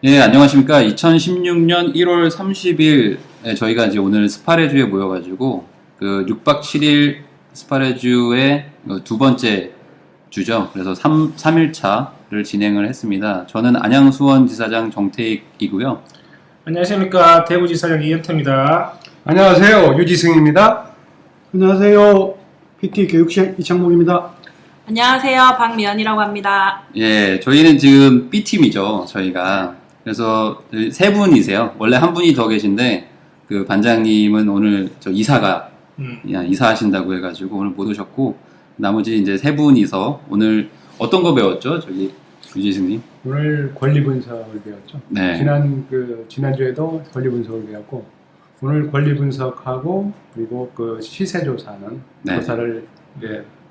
예, 안녕하십니까. 2016년 1월 30일 저희가 이제 오늘 스파레주에 모여가지고 그 6박 7일 스파레주의 두 번째 주죠. 그래서 3일차를 진행을 했습니다. 저는 안양수원지사장 정태익이고요. 안녕하십니까. 대구지사장 이현태입니다. 안녕하세요. 유지승입니다. 안녕하세요. PT 교육실 이창목입니다. 안녕하세요. 박미연이라고 합니다. 예, 저희는 지금 B팀이죠. 저희가. 그래서 세 분이세요. 원래 한 분이 더 계신데 그 반장님은 오늘 저 이사가 이사하신다고 해가지고 오늘 못 오셨고 나머지 이제 세 분이서 오늘 어떤 거 배웠죠? 저기 유지승님. 오늘 권리 분석을 배웠죠. 네. 지난주에도 권리 분석을 배웠고 오늘 권리 분석하고 그리고 그 시세 조사는 네. 조사를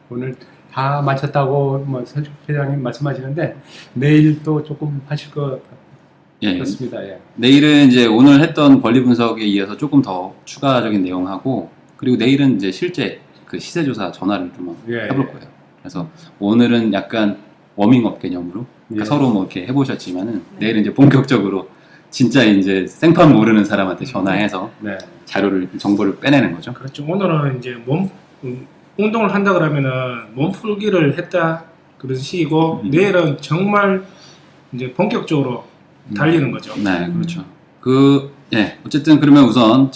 오늘 다 마쳤다고 뭐 서식 회장님 말씀하시는데 내일 또 조금 하실 것 같습니다. 예. 내일은 이제 오늘 했던 권리 분석에 이어서 조금 더 추가적인 내용하고 그리고 내일은 이제 실제 그 시세 조사 전화를 좀 해볼 거예요. 그래서 오늘은 약간 워밍업 개념으로 그러니까 서로 뭐 이렇게 해보셨지만은 내일은 이제 본격적으로 진짜 이제 생판 모르는 사람한테 전화해서 정보를 빼내는 거죠. 그렇죠. 오늘은 이제 운동을 한다 그러면은 몸풀기를 했다 그런 식이고 내일은 정말 이제 본격적으로 달리는 거죠. 네, 그렇죠. 어쨌든 그러면 우선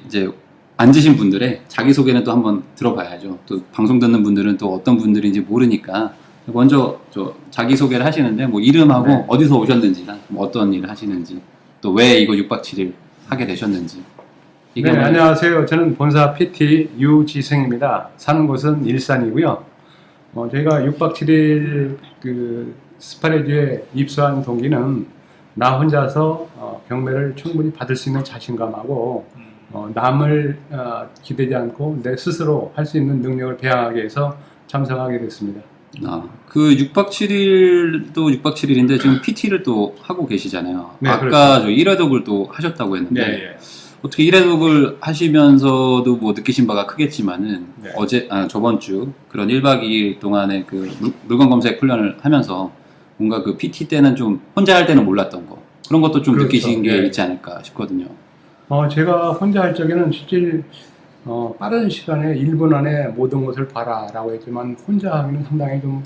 이제 앉으신 분들의 자기소개는 또 한번 들어봐야죠. 또 방송 듣는 분들은 또 어떤 분들인지 모르니까 먼저 자기소개를 하시는데 뭐 이름하고 어디서 오셨는지나 뭐 어떤 일을 하시는지 또 왜 이거 6박 7일 하게 되셨는지. 네, 안녕하세요. 저는 본사 PT 유지승입니다. 사는 곳은 일산이고요. 저희가 6박 7일 그 스파레주에 입소한 동기는 나 혼자서 경매를 충분히 받을 수 있는 자신감하고 남을 기대지 않고 내 스스로 할 수 있는 능력을 배양하기 위해서 참석하게 됐습니다. 그 6박 7일도 6박 7일인데 지금 PT를 또 하고 계시잖아요. 네, 아까 그렇죠. 저 1회독을 또 하셨다고 했는데 네. 어떻게 1회독을 하시면서도 뭐 느끼신 바가 크겠지만은 저번 주 그런 1박 2일 동안에 그 물건 검색 훈련을 하면서 뭔가 그 PT 때는 좀 혼자 할 때는 몰랐던 거 그런 것도 좀 그렇죠. 느끼신 게 네. 있지 않을까 싶거든요. 제가 혼자 할 적에는 실질 빠른 시간에 1분 안에 모든 것을 봐라 라고 했지만 혼자 하기는 상당히 좀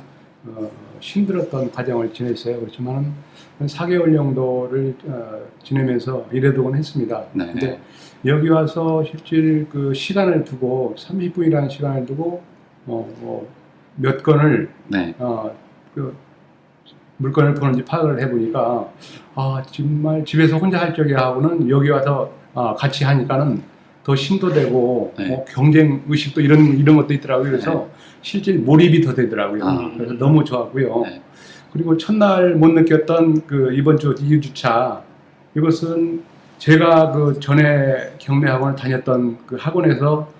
힘들었던 과정을 지냈어요. 그렇지만 4개월 정도를 지내면서 1회독은 했습니다. 네. 근데 여기 와서 실질 그 시간을 두고 30분이라는 시간을 두고 몇 건을 그 물건을 보는지 파악을 해보니까 정말 집에서 혼자 할 적하고는 여기 와서 같이 하니까는 더 심도 되고 경쟁 의식도 이런 것도 있더라고요. 그래서 실질 몰입이 더 되더라고요. 그래서 너무 좋았고요. 그리고 첫날 못 느꼈던 그 이번 주 2주차 이것은 제가 그 전에 경매학원을 다녔던 그 학원에서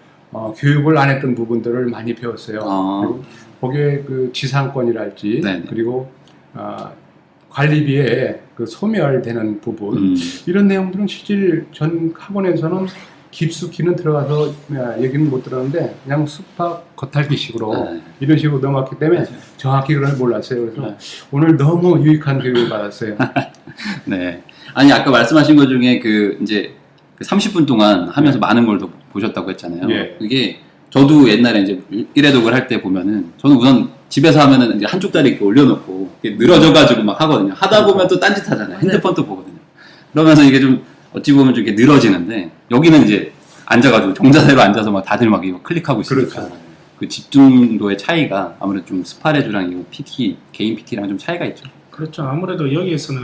교육을 안 했던 부분들을 많이 배웠어요. 그리고 거기에 그 지상권이랄지 그리고 관리비에 그 소멸되는 부분 이런 내용들은 실질 전 학원에서는 깊숙이는 들어가서 얘기는 못 들었는데 그냥 숙박 겉핥기식으로 이런 식으로 넘어갔기 때문에 정확히 그걸 몰랐어요. 그래서 오늘 너무 유익한 교육을 받았어요. 네. 아니 아까 말씀하신 것 중에 그 이제 30분 동안 하면서 많은 걸 더 보셨다고 했잖아요. 그게 저도 옛날에 이제 1회독을 할 때 보면은 저는 우선 집에서 하면은 이제 한쪽 다리 이렇게 올려놓고 이렇게 늘어져가지고 막 하거든요. 하다 보면 또 딴짓 하잖아요. 핸드폰도 보거든요. 그러면서 이게 좀 어찌 보면 좀 이렇게 늘어지는데 여기는 이제 앉아가지고 정자세로 앉아서 막 다들 막 이거 클릭하고 있으니까 그렇죠. 그 집중도의 차이가 아무래도 좀 스파레주랑 이거 PT 개인 PT랑 좀 차이가 있죠. 그렇죠. 아무래도 여기에서는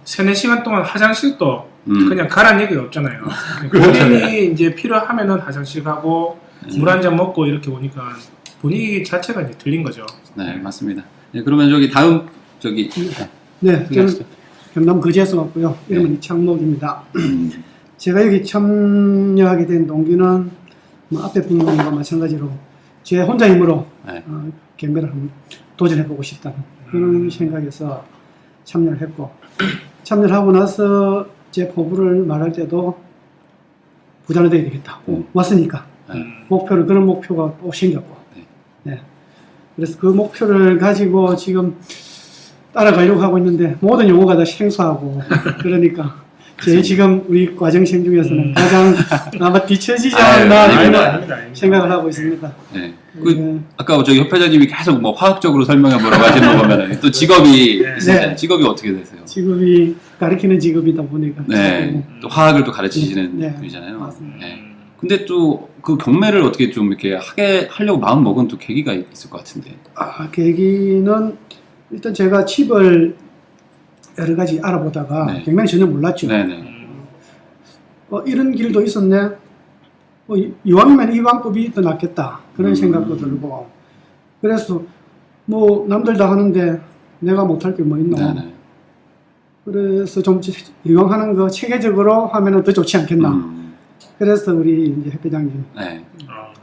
3-4시간 동안 화장실도 그냥 가란 얘기가 없잖아요. 본인이 이제 필요하면은 화장실 가고 물 한 잔 먹고 이렇게 오니까 분위기 자체가 이제 틀린 거죠. 네, 맞습니다. 네, 그러면 다음 네, 저는 경남 거제에서 왔고요. 이름은 이창목입니다. 제가 여기 참여하게 된 동기는 뭐 앞에 분과 마찬가지로 제 혼자 힘으로 경매를 한번 도전해보고 싶다는 그런 생각에서 참여를 했고 참여를 하고 나서 제 포부를 말할 때도 부자가 돼야 되겠다. 왔으니까 그런 목표가 또 생겼고 그래서 그 목표를 가지고 지금 따라가려고 하고 있는데 모든 용어가 다 생소하고 그러니까 제일 지금 우리 과정생 중에서는 가장 아마 뒤처지지 않나 이런 생각을 하고 있습니다. 네. 아까 저기 협회장님이 계속 뭐 화학적으로 설명해 보라고 하시는 거 보면은 또 직업이 있으시잖아요. 직업이 어떻게 되세요? 직업이 가르치는 직업이다 보니까 네. 또 화학을 또 가르치시는 분이잖아요. 맞습니다. 네. 근데 또 그 경매를 어떻게 좀 이렇게 하려고 마음 먹은 또 계기가 있을 것 같은데. 계기는 일단 제가 칩을 여러 가지 알아보다가 경매는 전혀 몰랐죠. 이런 길도 있었네. 이왕이면 이 방법이 더 낫겠다. 그런 생각도 들고. 그래서 뭐 남들 다 하는데 내가 못할 게 뭐 있노. 그래서 좀 이왕 하는 거 체계적으로 하면은 더 좋지 않겠나. 그래서 우리 이제 회장님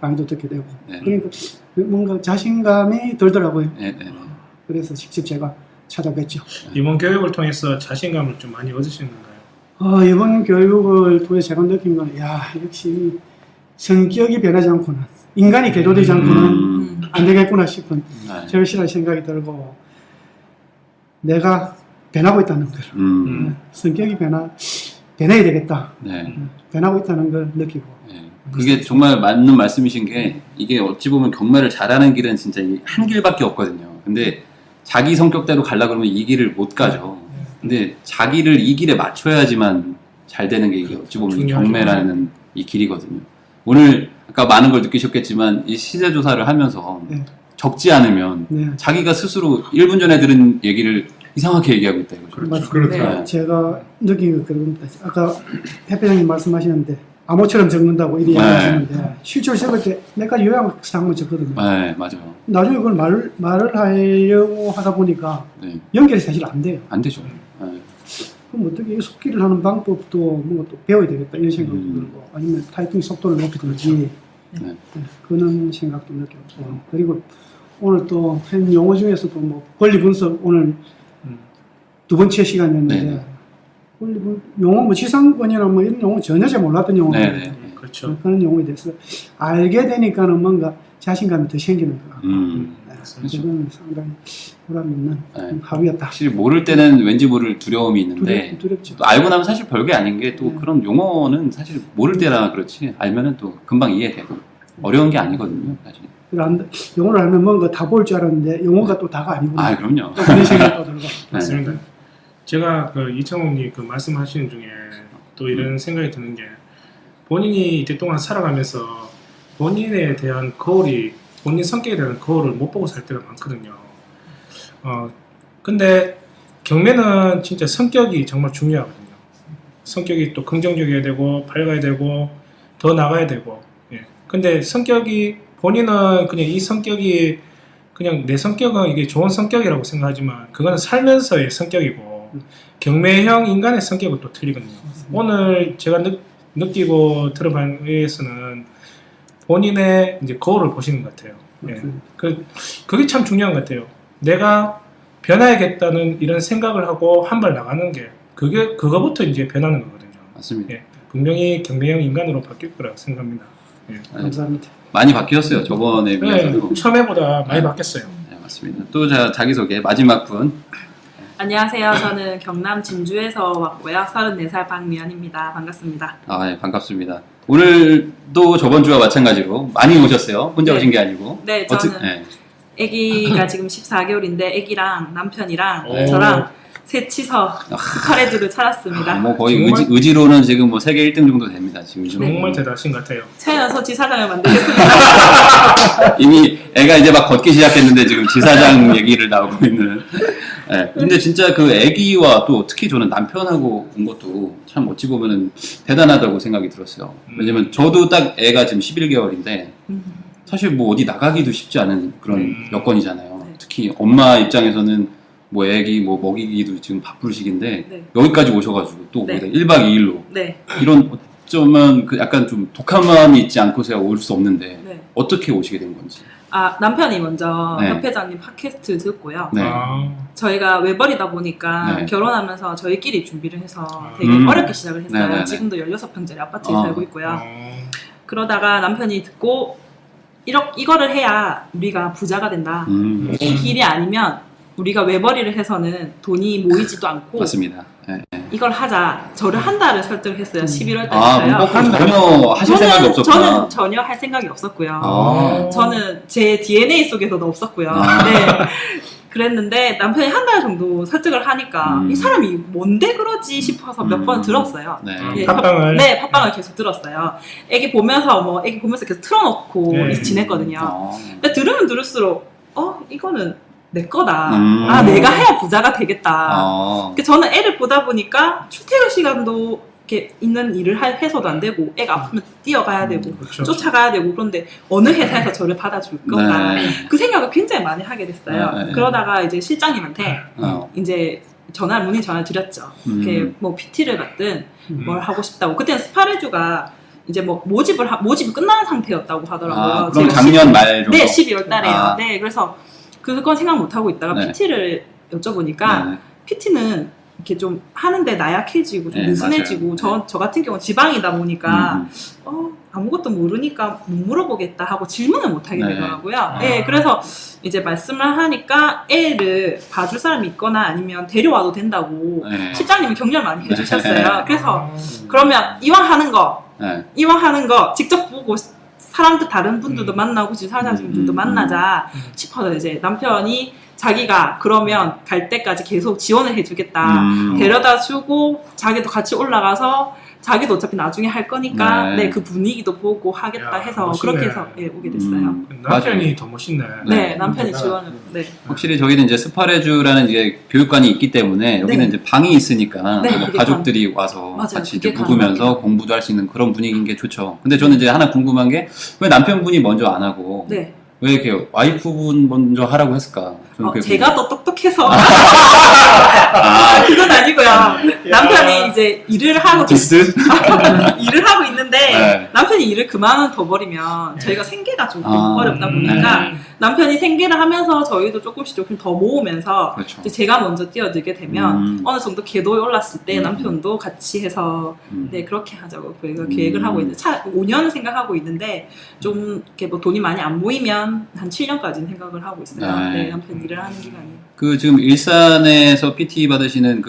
강의도 듣게 되고. 그러니까 뭔가 자신감이 들더라고요. 그래서 직접 제가 찾아뵀죠. 이번 교육을 통해서 자신감을 좀 많이 얻으신 건가요? 이번 교육을 통해 제가 느낀 건, 역시 성격이 변하지 않고는, 인간이 개도되지 않고는 안 되겠구나 싶은 절실한 생각이 들고, 내가 변하고 있다는 걸, 성격이 변해야 되겠다. 변하고 있다는 걸 느끼고. 그게 정말 맞는 말씀이신 게, 이게 어찌 보면 경매를 잘하는 길은 진짜 한 길밖에 없거든요. 근데 자기 성격대로 가려고 그러면 이 길을 못 가죠. 근데 자기를 이 길에 맞춰야지만 잘 되는 게 이게 어찌 보면 경매라는 이 길이거든요. 오늘 아까 많은 걸 느끼셨겠지만 이 시세 조사를 하면서 적지 않으면 자기가 스스로 1분 전에 들은 얘기를 이상하게 얘기하고 있다 이거죠. 그렇죠. 제가 느낀 거 그겁니다. 아까 회장님 말씀하시는데 암호처럼 적는다고 이렇게 얘기하시는데 실제로 적을 때 몇 가지 요약사항만 적거든요. 맞아요. 나중에 그걸 말을 하려고 하다 보니까 연결이 사실 안 돼요. 안 되죠. 그럼 어떻게 속기를 하는 방법도 뭔가 또 배워야 되겠다 이런 생각도 들고 아니면 타이핑 속도를 높이든지 그런 생각도 느꼈고 그리고 오늘 또 한 용어 중에서도 뭐 권리 분석 오늘 두 번째 시간이었는데 용어 뭐 지상권이나 뭐 이런 용어 전혀 잘 몰랐던 용어인데 그렇죠. 그런 용어에 대해서 알게 되니까는 뭔가 자신감이 더 생기는 것 같고 그건 상당히 보람 있는 하루였다. 확실히 모를 때는 왠지 모를 두려움이 있는데 두렵죠. 또 알고 나면 사실 별게 아닌 게 또 그런 용어는 사실 모를 때라 그렇지 알면은 또 금방 이해되고 어려운 게 아니거든요 사실. 용어를 알면 뭔가 다 볼 줄 알았는데 용어가 또 다가 아니구나. 그럼요. 그런 생각도 들고. 맞습니다. 제가 이창호님 말씀하시는 중에 또 이런 생각이 드는 게 본인이 이때 동안 살아가면서 본인에 대한 거울이 본인 성격에 대한 거울을 못 보고 살 때가 많거든요. 근데 경매는 진짜 성격이 정말 중요하거든요. 성격이 또 긍정적이어야 되고 밝아야 되고 더 나가야 되고. 근데 성격이 본인은 그냥 이 성격이 그냥 내 성격은 이게 좋은 성격이라고 생각하지만 그거는 살면서의 성격이고 경매형 인간의 성격은 또 틀리거든요. 오늘 제가 느끼고 들은 바에 의해서는 본인의 이제 거울을 보시는 것 같아요. 그게 참 중요한 것 같아요. 내가 변해야겠다는 이런 생각을 하고 한 발 나가는 게 그거부터 이제 변하는 거거든요. 맞습니다. 분명히 경매형 인간으로 바뀔 거라고 생각합니다. 감사합니다. 많이 바뀌었어요. 저번에 비해서도. 처음에보다 많이 바뀌었어요. 맞습니다. 또 자기소개 마지막 분. 안녕하세요. 저는 경남 진주에서 왔고요. 34살 박미연입니다. 반갑습니다. 반갑습니다. 오늘도 저번 주와 마찬가지로 많이 오셨어요. 혼자 오신 게 아니고. 네, 저는 아기가 지금 14개월인데 아기랑 남편이랑 저랑 셋이서 카레드를 찾았습니다. 뭐 거의 의지로는 지금 뭐 세계 1등 정도 됩니다. 지금 정말 대단하신 것 같아요. 최연소 지사장을 만들겠습니다. 이미 애가 이제 막 걷기 시작했는데 지금 지사장 얘기를 나오고 있는. 근데 진짜 그 애기와 또 특히 저는 남편하고 온 것도 참 어찌 보면은 대단하다고 생각이 들었어요. 왜냐면 저도 딱 애가 지금 11개월인데 사실 뭐 어디 나가기도 쉽지 않은 그런 여건이잖아요. 특히 엄마 입장에서는 뭐 애기 뭐 먹이기도 지금 바쁠 시기인데 여기까지 오셔가지고 또 1박 2일로 이런 어쩌면 그 약간 좀 독한 있지 않고서야 올 수 없는데 어떻게 오시게 된 건지. 남편이 먼저 협회장님 팟캐스트 듣고요. 저희가 외벌이다 보니까 결혼하면서 저희끼리 준비를 해서 되게 어렵게 시작을 했어요. 지금도 16평짜리 아파트에 살고 있고요. 그러다가 남편이 듣고 이거를 해야 우리가 부자가 된다. 이 길이 아니면 우리가 외벌이를 해서는 돈이 모이지도 않고 맞습니다. 네. 이걸 하자. 저를 한 달을 설득을 했어요. 11월 아, 달이었어요. 전혀 하실 생각이 없었구나. 저는 전혀 할 생각이 없었고요. 저는 제 DNA 속에서도 없었고요. 네. 그랬는데 남편이 한 달 정도 설득을 하니까 이 사람이 뭔데 그러지 싶어서 몇 번 들었어요. 네. 팟빵을? 네, 팟빵을 계속 들었어요. 애기 보면서 계속 틀어놓고 네. 지냈거든요. 근데 들으면 들을수록 이거는 내 거다. 내가 해야 부자가 되겠다. 저는 애를 보다 보니까 출퇴근 시간도 이렇게 있는 일을 해서도 안 되고 애가 아프면 뛰어가야 되고 그렇죠. 쫓아가야 되고 그런데 어느 회사에서 저를 받아줄 거다. 그 생각을 굉장히 많이 하게 됐어요. 그러다가 이제 실장님한테 이제 문의 전화를 드렸죠. 이렇게 뭐 PT를 받든 뭘 하고 싶다고. 그때는 스파레주가 이제 뭐 모집이 끝나는 상태였다고 하더라고요. 그럼 작년 말 정도? 네, 12월 달에요. 네, 그래서 그건 생각 못 하고 있다가 PT를 여쭤보니까 PT는 이렇게 좀 하는데 나약해지고 좀 느슨해지고 저 같은 경우는 지방이다 보니까 아무것도 모르니까 못 물어보겠다 하고 질문을 못 하게 되더라고요. 네, 그래서 이제 말씀을 하니까 애를 봐줄 사람이 있거나 아니면 데려와도 된다고 실장님이 격려를 많이 해주셨어요. 그래서 그러면 이왕 하는 거 직접 보고 다른 분들도 만나고 지금 사장님들도 만나자 싶어서 이제 남편이 자기가 그러면 갈 때까지 계속 지원을 해주겠다. 데려다 주고 자기도 같이 올라가서 자기도 어차피 나중에 할 거니까 그 분위기도 보고 하겠다 해서 멋있네. 그렇게 해서 오게 됐어요. 남편이 맞아요. 더 멋있네. 네, 남편이 지원을. 네. 확실히 저기는 이제 스파레주라는 이제 교육관이 있기 때문에 여기는 이제 방이 있으니까 뭐 가족들이 와서 같이 이제 묵으면서 공부도 할 수 있는 그런 분위기인 게 좋죠. 근데 저는 이제 하나 궁금한 게 왜 남편분이 먼저 안 하고 왜 이렇게 와이프분 먼저 하라고 했을까? 제가 더 똑똑해서 그건 아니고요. 남편이 이제 일을 하고 일을 하고 있는데 남편이 일을 그만 둬버리면 저희가 생계가 좀 어렵다 보니까 남편이 생계를 하면서 저희도 조금씩 더 모으면서 이제 제가 먼저 뛰어들게 되면 어느 정도 궤도에 올랐을 때 남편도 같이 해서 그렇게 하자고 저희가 계획을 하고 있는데 5년 생각하고 있는데 좀 이렇게 뭐 돈이 많이 안 모이면 한 7년까지는 생각을 하고 있어요. 남편 일을 하는 기간이. 지금 일산에서 PT 받으시는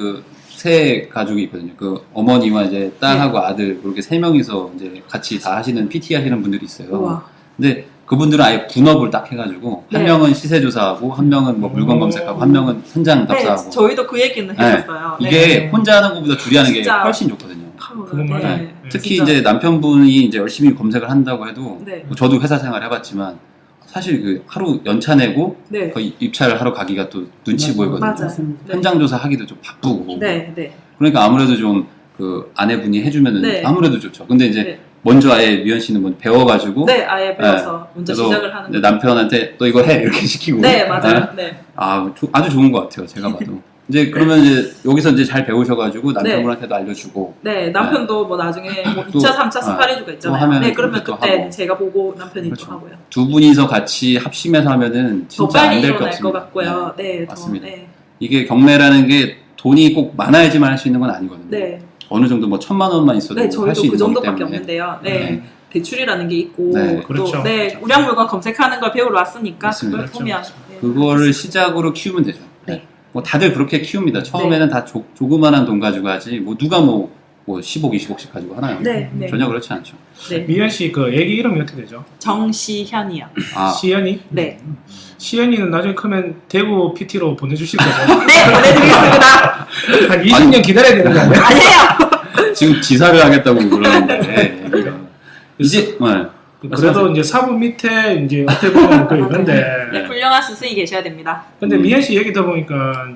세 가족이 있거든요. 어머니와 이제 딸하고 아들 그렇게 세 명이서 이제 같이 다 하시는 PT 하시는 분들이 있어요. 우와. 근데 그분들은 아예 분업을 딱 해가지고 한 명은 시세 조사하고 한 명은 뭐 물건 검색하고 한 명은 현장 답사하고. 저희도 그 얘기는 했었어요. 이게 혼자 하는 것보다 둘이 하는 게 훨씬 좋거든요. 그건 맞아요. 특히 이제 남편분이 이제 열심히 검색을 한다고 해도 저도 회사 생활 해봤지만 사실 하루 연차 내고 거의 입찰을 하러 가기가 또 눈치 보이거든요. 현장 조사 하기도 좀 바쁘고. 그러니까 아무래도 좀 아내분이 해주면은 아무래도 좋죠. 근데 이제 먼저 아예 미연 씨는 배워가지고. 아예 배워서 먼저 시작을 하는 거죠. 남편한테 너 이거 해 이렇게 시키고. 맞아요. 아주 좋은 것 같아요. 제가 봐도. 이제 그러면 이제 여기서 이제 잘 배우셔가지고 남편분한테도 알려주고. 나편도 뭐 나중에 뭐 2차, 3차 스파레주가 있잖아요. 그러면 그때 제가 보고 남편이 또 하고요. 두 분이서 같이 합심해서 하면은 진짜 안 될 게 없습니다. 것 같고요. 맞습니다. 이게 경매라는 게 돈이 꼭 많아야지만 할 수 있는 건 아니거든요. 어느 정도 뭐 1,000만 원만 있어도 할 수 저희도 있는 그 정도밖에 때문에. 없는데요. 대출이라는 게 있고 그렇죠. 또 우량 물건 검색하는 걸 배우러 왔으니까 그걸 보면 그거를 시작으로 키우면 되죠. 뭐 다들 그렇게 키웁니다. 처음에는 다 조그만한 돈 가지고 하지 뭐 누가 뭐 10억, 20억씩 가지고 하나요? 전혀 그렇지 않죠. 미연 씨 애기 이름이 어떻게 되죠? 정시현이요. 시현이? 네. 시현이는 나중에 크면 대구 PT로 보내주실 거죠? 네, 보내드리겠습니다. 한 20년 기다려야 되는 거 아니에요? 아니에요. 지금 지사를 하겠다고 그러는데 이제 그래도 이제 사부 밑에 이제 어떻게 보면 그런데 훌륭한 스승이 계셔야 됩니다. 근데 미연 씨 얘기 들어보니까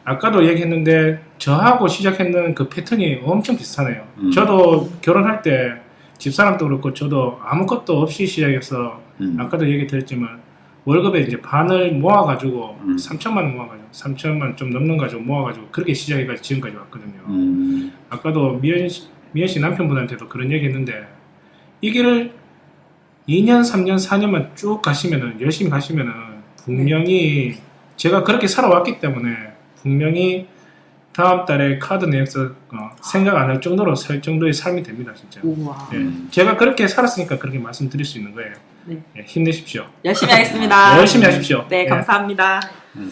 아까도 얘기했는데 저하고 시작했는 그 패턴이 엄청 비슷하네요. 저도 결혼할 때 집사람도 그렇고 저도 아무것도 없이 시작해서 아까도 얘기 드렸지만 월급에 이제 반을 모아가지고 3천만 원 모아가지고 3천만 좀 넘는 가지고 모아가지고 그렇게 시작해가지고 지금까지 왔거든요. 아까도 미연 씨 남편분한테도 그런 얘기 했는데 이 길을 2년, 3년, 4년만 쭉 가시면은 열심히 가시면은 분명히 제가 그렇게 살아왔기 때문에 분명히 다음 달에 카드 내역서 생각 안 할 정도로 살 정도의 삶이 됩니다, 진짜. 우와. 예. 제가 그렇게 살았으니까 그렇게 말씀드릴 수 있는 거예요. 네. 예, 힘내십시오. 열심히 하겠습니다. 열심히 하십시오. 네, 예. 감사합니다.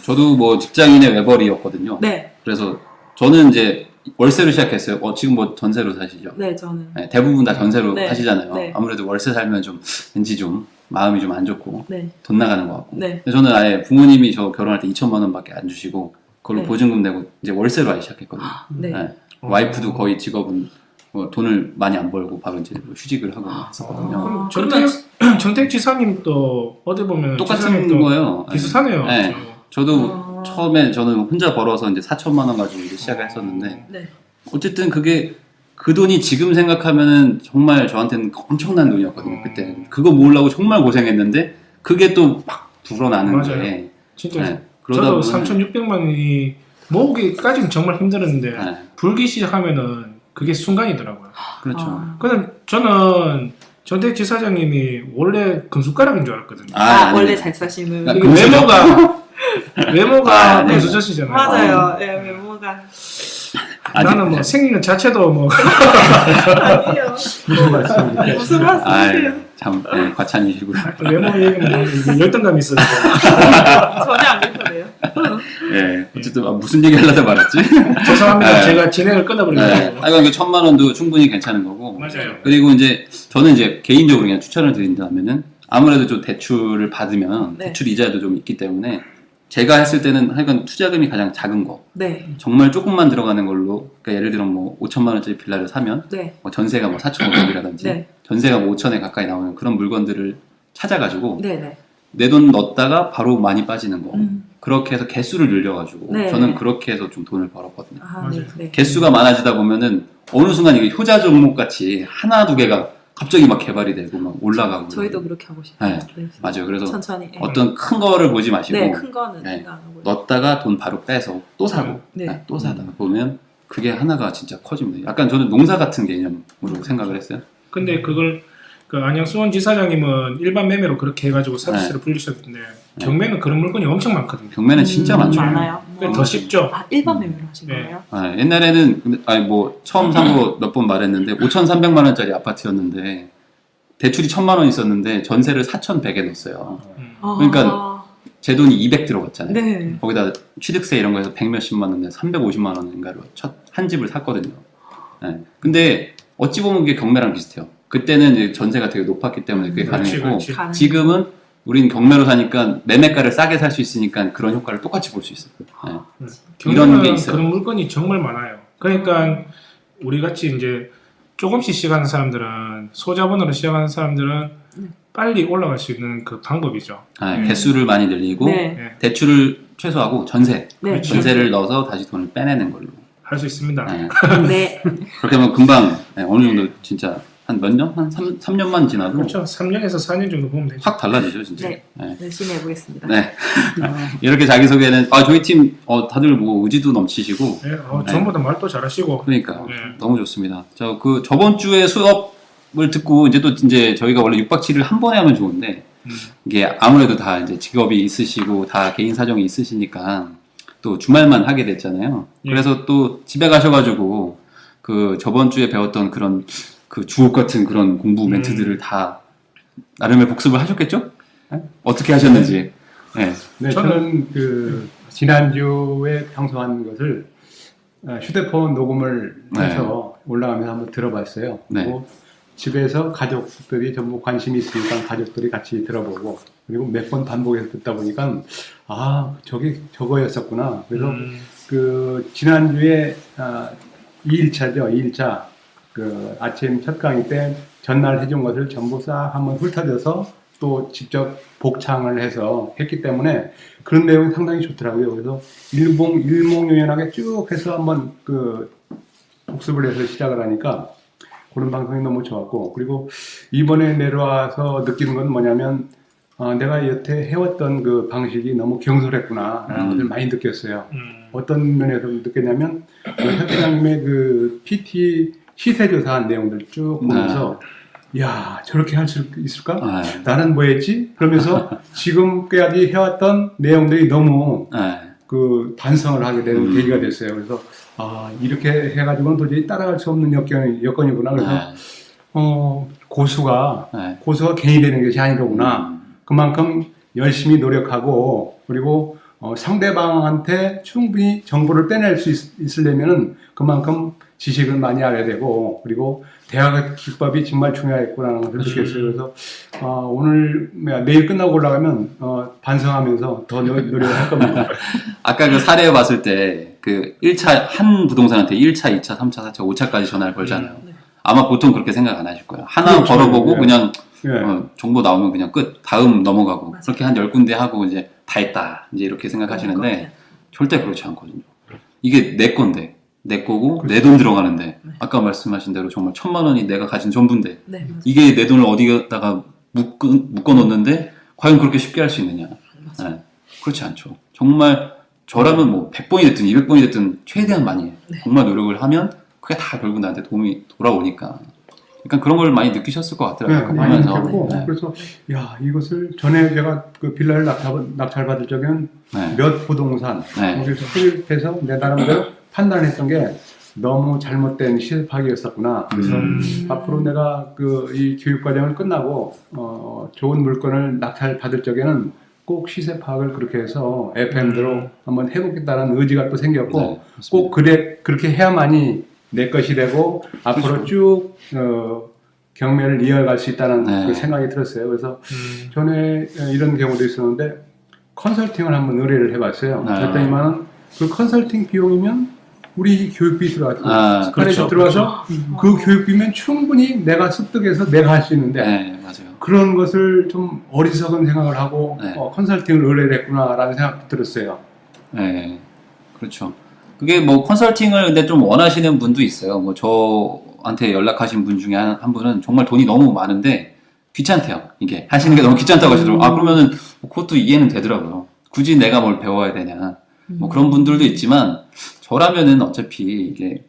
저도 뭐 직장인의 외벌이였거든요. 네. 그래서 저는 이제 월세로 시작했어요. 지금 뭐 전세로 사시죠? 네, 저는. 네, 대부분 다 전세로 네. 사시잖아요. 네. 아무래도 월세 살면 좀 왠지 좀 마음이 좀 안 좋고 네. 돈 나가는 것 같고. 네. 근데 저는 아예 부모님이 저 결혼할 때 2천만 원밖에 안 주시고 그걸로 네. 보증금 내고 이제 월세로 아예 시작했거든요. 네. 네. 와이프도 거의 직업은 뭐 돈을 많이 안 벌고 바로 이제 뭐 휴직을 하고 했었거든요. 그럼 정택 지사님도 어디 보면 똑같은 거예요. 비슷하네요. 네. 저도 처음에 저는 혼자 벌어서 이제 4천만 원 가지고 이제 시작을 했었는데 네. 어쨌든 그게 그 돈이 지금 생각하면은 정말 저한테는 엄청난 돈이었거든요. 그때는 그거 모으려고 정말 고생했는데 그게 또 막 불어나는 맞아요. 게 진짜 네. 저도 보면 3,600만 원이 모으기까지는 정말 힘들었는데 네. 불기 시작하면은 그게 순간이더라고요. 그렇죠. 근데 저는 전택 지사장님이 원래 금숟가락인 줄 알았거든요. 원래 잘 사시는. 아, 이게 외모가 네. 금수저시잖아요. 맞아요. 네, 외모가. 나는 뭐 생리는 자체도 뭐 아니에요. 무슨 말씀이세요? 참 네, 과찬이시고요. 외모 얘기는 뭐 열등감이 있어요. 전혀 안 그렇네요. 네, 어쨌든 무슨 얘기 하려다 말았지? 죄송합니다. 네. 제가 진행을 끊어버리고. 네. 하여간 그 1,000만 원도 충분히 괜찮은 거고. 맞아요. 그리고 이제 저는 이제 개인적으로 그냥 추천을 드린다면은 아무래도 좀 대출을 받으면 네. 대출 이자도 좀 있기 때문에 제가 했을 때는 하여간 투자금이 가장 작은 거. 네. 정말 조금만 들어가는 걸로. 그러니까 예를 들어 뭐 5천만 원짜리 빌라를 사면 네. 뭐 전세가 뭐 4,500이라든지 네. 전세가 뭐 5천에 가까이 나오는 그런 물건들을 찾아가지고 네. 네. 내 돈 넣었다가 바로 많이 빠지는 거. 음. 그렇게 해서 개수를 늘려가지고 네. 저는 그렇게 해서 좀 돈을 벌었거든요. 아, 네. 네. 개수가 많아지다 보면은 어느 순간 이게 효자 종목 같이 하나 두 개가 갑자기 막 개발이 되고 막 올라가고. 저희도 그렇게 하고 싶어요. 네. 네. 맞아요. 그래서 천천히. 네. 어떤 큰 거를 보지 마시고 네, 큰 거는 네. 생각 안 하고요. 넣었다가 돈 바로 빼서 또 사고 네. 네, 또 사다 보면 그게 하나가 진짜 커집니다. 약간 저는 농사 같은 개념으로 생각을 했어요. 근데 그걸 그 안양수원 지사장님은 일반 매매로 그렇게 해가지고 서비스를 불리셨는데 경매는 그런 물건이 엄청 많거든요. 경매는 진짜 많죠. 많아요. 그게 더 쉽죠. 아, 일반 매매로 하신 네. 거예요? 아, 옛날에는 근데, 아니 뭐 처음 산 거 몇 번 말했는데 5,300만 원짜리 아파트였는데 대출이 1,000만 원 있었는데 전세를 4,100에 넣었어요. 그러니까 제 돈이 200 들어갔잖아요. 네. 거기다 취득세 이런 거에서 100 몇십만 원에 350만 원인가로 한 집을 샀거든요. 네. 근데 어찌 보면 그게 경매랑 비슷해요. 그때는 이제 전세가 되게 높았기 때문에 그게 가능했고 그렇지. 지금은 우린 경매로 사니까 매매가를 싸게 살 수 있으니까 그런 효과를 똑같이 볼 수 있어요. 네. 이런 게 있어요. 그런 물건이 정말 많아요. 그러니까 우리 같이 이제 조금씩 시작하는 사람들은 소자본으로 시작하는 사람들은 빨리 올라갈 수 있는 그 방법이죠. 개수를 많이 늘리고 네. 대출을 최소화하고 전세, 네. 전세를 넣어서 다시 돈을 빼내는 걸로. 할 수 있습니다. 네. 네. 그렇게 하면 금방 어느 정도 진짜 한 몇 년? 한 3년만 지나도 그렇죠. 3년에서 4년 정도 보면 되죠. 확 달라지죠, 진짜. 네. 네. 열심히 해보겠습니다. 네. 이렇게 자기소개는, 저희 팀, 다들 뭐 의지도 넘치시고. 네, 전부 다 말도 잘하시고. 그러니까. 네. 너무 좋습니다. 저번 주에 수업을 듣고, 이제 저희가 원래 6박 7일 한 번에 하면 좋은데, 이게 아무래도 다 이제 직업이 있으시고, 다 개인 사정이 있으시니까, 또 주말만 하게 됐잖아요. 예. 그래서 또 집에 가셔가지고, 저번 주에 배웠던 그런, 주옥 같은 그런 공부 멘트들을 다 나름의 복습을 하셨겠죠? 네? 어떻게 하셨는지. 네. 네, 저는 지난주에 방송한 것을 휴대폰 녹음을 해서 올라가면서 한번 들어봤어요. 네. 그리고 집에서 가족들이 전부 관심이 있으니까 가족들이 같이 들어보고 그리고 몇 번 반복해서 듣다 보니까 저거였었구나. 그래서 지난주에 2일차죠. 2일차 아침 첫 강의 때 전날 해준 것을 전부 싹 한번 훑어져서 또 직접 복창을 해서 했기 때문에 그런 내용이 상당히 좋더라고요. 그래서 일목요연하게 쭉 해서 한번 복습을 해서 시작을 하니까 그런 방송이 너무 좋았고, 그리고 이번에 내려와서 느끼는 건 뭐냐면 내가 여태 해왔던 그 방식이 너무 경솔했구나라는 것을 많이 느꼈어요. 어떤 면에서 느꼈냐면 협회장님의 PT 시세조사한 내용들 쭉 보면서 야, 저렇게 할 수 있을까? 나는 뭐 했지? 그러면서 지금까지 해왔던 내용들이 너무 그 반성을 하게 되는 계기가 됐어요. 그래서 이렇게 해가지고는 도저히 따라갈 수 없는 여건이구나. 그래서 고수가 괜히 되는 것이 아니더구나. 그만큼 열심히 노력하고 그리고 상대방한테 충분히 정보를 빼낼 수 있으려면은 그만큼 지식을 많이 알아야 되고 그리고 대화의 기법이 정말 중요하겠구나라는 것을 느꼈어요. 그래서 내일 끝나고 올라가면 반성하면서 더 노력을 할 겁니다. 아까 그 사례 봤을 때 그 1차 한 부동산한테 1차, 2차, 3차, 4차, 5차까지 전화를 걸잖아요. 아마 보통 그렇게 생각 안 하실 거예요. 하나 그렇죠. 걸어보고 네. 그냥 네. 정보 나오면 그냥 끝, 다음 넘어가고 그렇게 한 10군데 하고 이제 다 했다 이제 이렇게 생각하시는데 절대 그렇지 않거든요. 이게 내 건데 내 거고 내 돈 들어가는데 아까 말씀하신 대로 정말 1,000만 원이 내가 가진 전부인데 이게 내 돈을 어디다가 묶어 놓는데 과연 그렇게 쉽게 할 수 있느냐. 네. 그렇지 않죠. 정말 저라면 뭐 100번이 됐든 200번이 됐든 최대한 많이 해요. 정말 노력을 하면 그게 다 결국 나한테 도움이 돌아오니까. 그러니까 그런 걸 많이 느끼셨을 것 같더라고요. 많이 하면서. 느꼈고 그래서 이것을 전에 제가 그 빌라를 낙찰받을 적에는 몇 부동산 그래서 수입해서 내 나름대로 판단했던 게 너무 잘못된 시세 파악이었었구나. 그래서 앞으로 내가 이 교육 과정을 끝나고 좋은 물건을 낙찰받을 적에는 꼭 시세 파악을 그렇게 해서 FM대로 한번 해보겠다는 의지가 또 생겼고 꼭 그렇게 해야만이 내 것이 되고 앞으로 쭉 경매를 이어갈 수 있다는 그 생각이 들었어요. 그래서 전에 이런 경우도 있었는데 컨설팅을 한번 의뢰를 해봤어요. 그랬더니만은 그 컨설팅 비용이면 우리 교육비 들어가서 그렇죠. 들어가서 그 교육비면 충분히 내가 습득해서 내가 할 수 있는데 맞아요. 그런 것을 좀 어리석은 생각을 하고 컨설팅을 의뢰를 했구나라는 생각이 들었어요. 네, 그렇죠. 그게 뭐 컨설팅을 근데 좀 원하시는 분도 있어요. 뭐 저한테 연락하신 분 중에 한 분은 정말 돈이 너무 많은데 귀찮대요. 이게 하시는 게 너무 귀찮다고 하시더라고요. 그러면은 뭐 그것도 이해는 되더라고요. 굳이 내가 뭘 배워야 되냐. 뭐 그런 분들도 있지만 저라면은 어차피 이게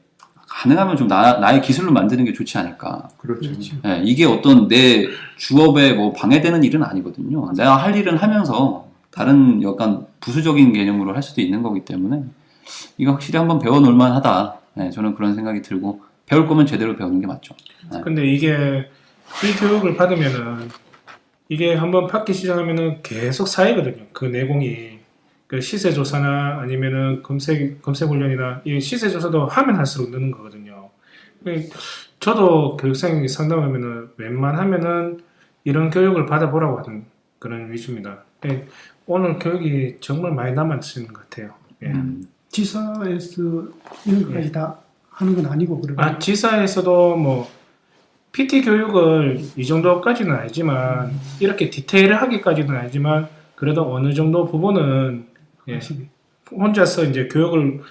가능하면 좀 나의 기술로 만드는 게 좋지 않을까. 그렇죠. 네, 이게 어떤 내 주업에 뭐 방해되는 일은 아니거든요. 내가 할 일은 하면서 다른 약간 부수적인 개념으로 할 수도 있는 거기 때문에 이거 확실히 한번 배워놓을 만하다. 네, 저는 그런 생각이 들고 배울 거면 제대로 배우는 게 맞죠. 네. 근데 이게 이 교육을 받으면은 이게 한번 받기 시작하면은 계속 쌓이거든요. 그 내공이 그 시세 조사나 아니면은 검색 훈련이나 이 시세 조사도 하면 할수록 느는 거거든요. 저도 교육생에게 상담하면은 웬만하면은 이런 교육을 받아보라고 하는 그런 위주입니다. 오늘 교육이 정말 많이 남아있는 것 같아요. 예. 지사에서 이런 것까지 다 하는 건 아니고 그러면 지사에서도 뭐 PT 교육을 이 정도까지는 아니지만 이렇게 디테일하게까지는 아니지만 그래도 어느 정도 부분은 혼자서 이제 교육을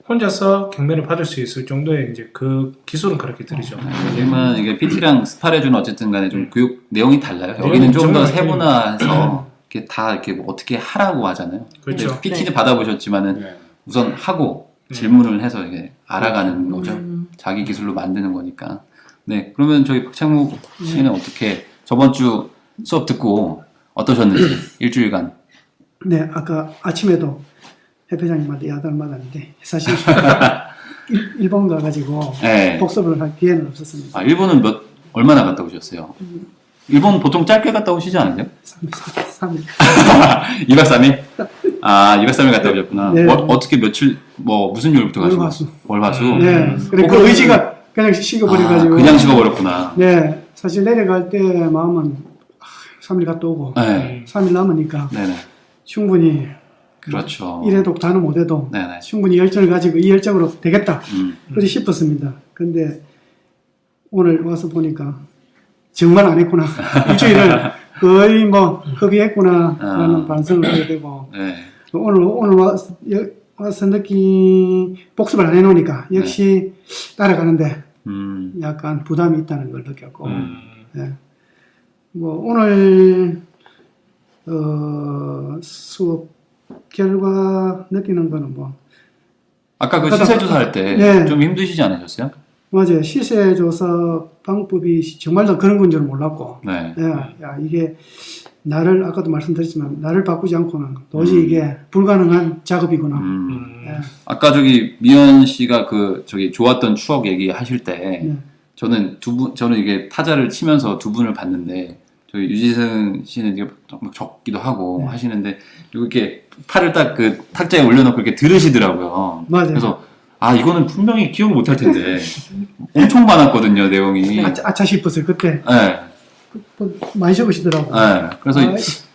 혼자서 경매를 받을 수 있을 정도의 이제 그 기술은 그렇게 드리죠. 하지만 이게 PT랑 스파레주는 어쨌든 간에 좀 교육 내용이 달라요. 여기는 좀 더 세분화해서 이렇게 다 이렇게 뭐 어떻게 하라고 하잖아요. 그렇죠. PT는 받아보셨지만은 우선 하고 질문을 해서 이게 알아가는 거죠. 자기 기술로 만드는 거니까. 네, 그러면 저희 박창무 씨는 어떻게 저번 주 수업 듣고 어떠셨는지 일주일간? 네, 아까 아침에도 회장님한테 야단을 맞았는데 사실 일본 가가지고 복습을 할 기회는 없었습니다. 일본은 얼마나 갔다 오셨어요? 일본 보통 짧게 갔다 오시지 않으세요? 3일. 2박 3일? 2박 3일 갔다 오셨구나. 네. 어떻게 며칠, 무슨 요일부터 가시고? 월화수. 네. 그 의지가 그냥 식어버려가지고. 그냥 식어버렸구나. 네. 사실 내려갈 때 마음은 3일 갔다 오고. 3일 남으니까. 네네. 충분히. 그렇죠. 이래도 다는 못해도. 네네. 충분히 열정을 가지고 이 열정으로 되겠다. 그렇게 싶었습니다. 근데 오늘 와서 보니까 정말 안 했구나. 일주일을 거의 허비했구나라는 반성을 하게 되고. 오늘 와서 느낀 복습을 안 해놓으니까 역시 따라가는데 약간 부담이 있다는 걸 느꼈고. 오늘 수업 결과 느끼는 거는 아까 그 시세조사 할 때 좀 힘드시지 않으셨어요? 맞아요. 시세조사 방법이 정말 더 그런 건 줄 몰랐고. 이게 나를 아까도 말씀드렸지만 나를 바꾸지 않고는 도저히 이게 불가능한 작업이구나. 네. 아까 저기 미연 씨가 그 저기 좋았던 추억 얘기하실 때 네. 저는 이게 타자를 치면서 두 분을 봤는데 저희 유지승 씨는 이게 막 적기도 하고 네. 하시는데 이렇게 팔을 딱 그 탁자에 올려놓고 이렇게 들으시더라고요. 맞아요. 그래서 아 이거는 분명히 기억을 못할 텐데 엄청 많았거든요 내용이. 아차 싶었어요 그때. 네. 많이 적으시더라고요. 네. 그래서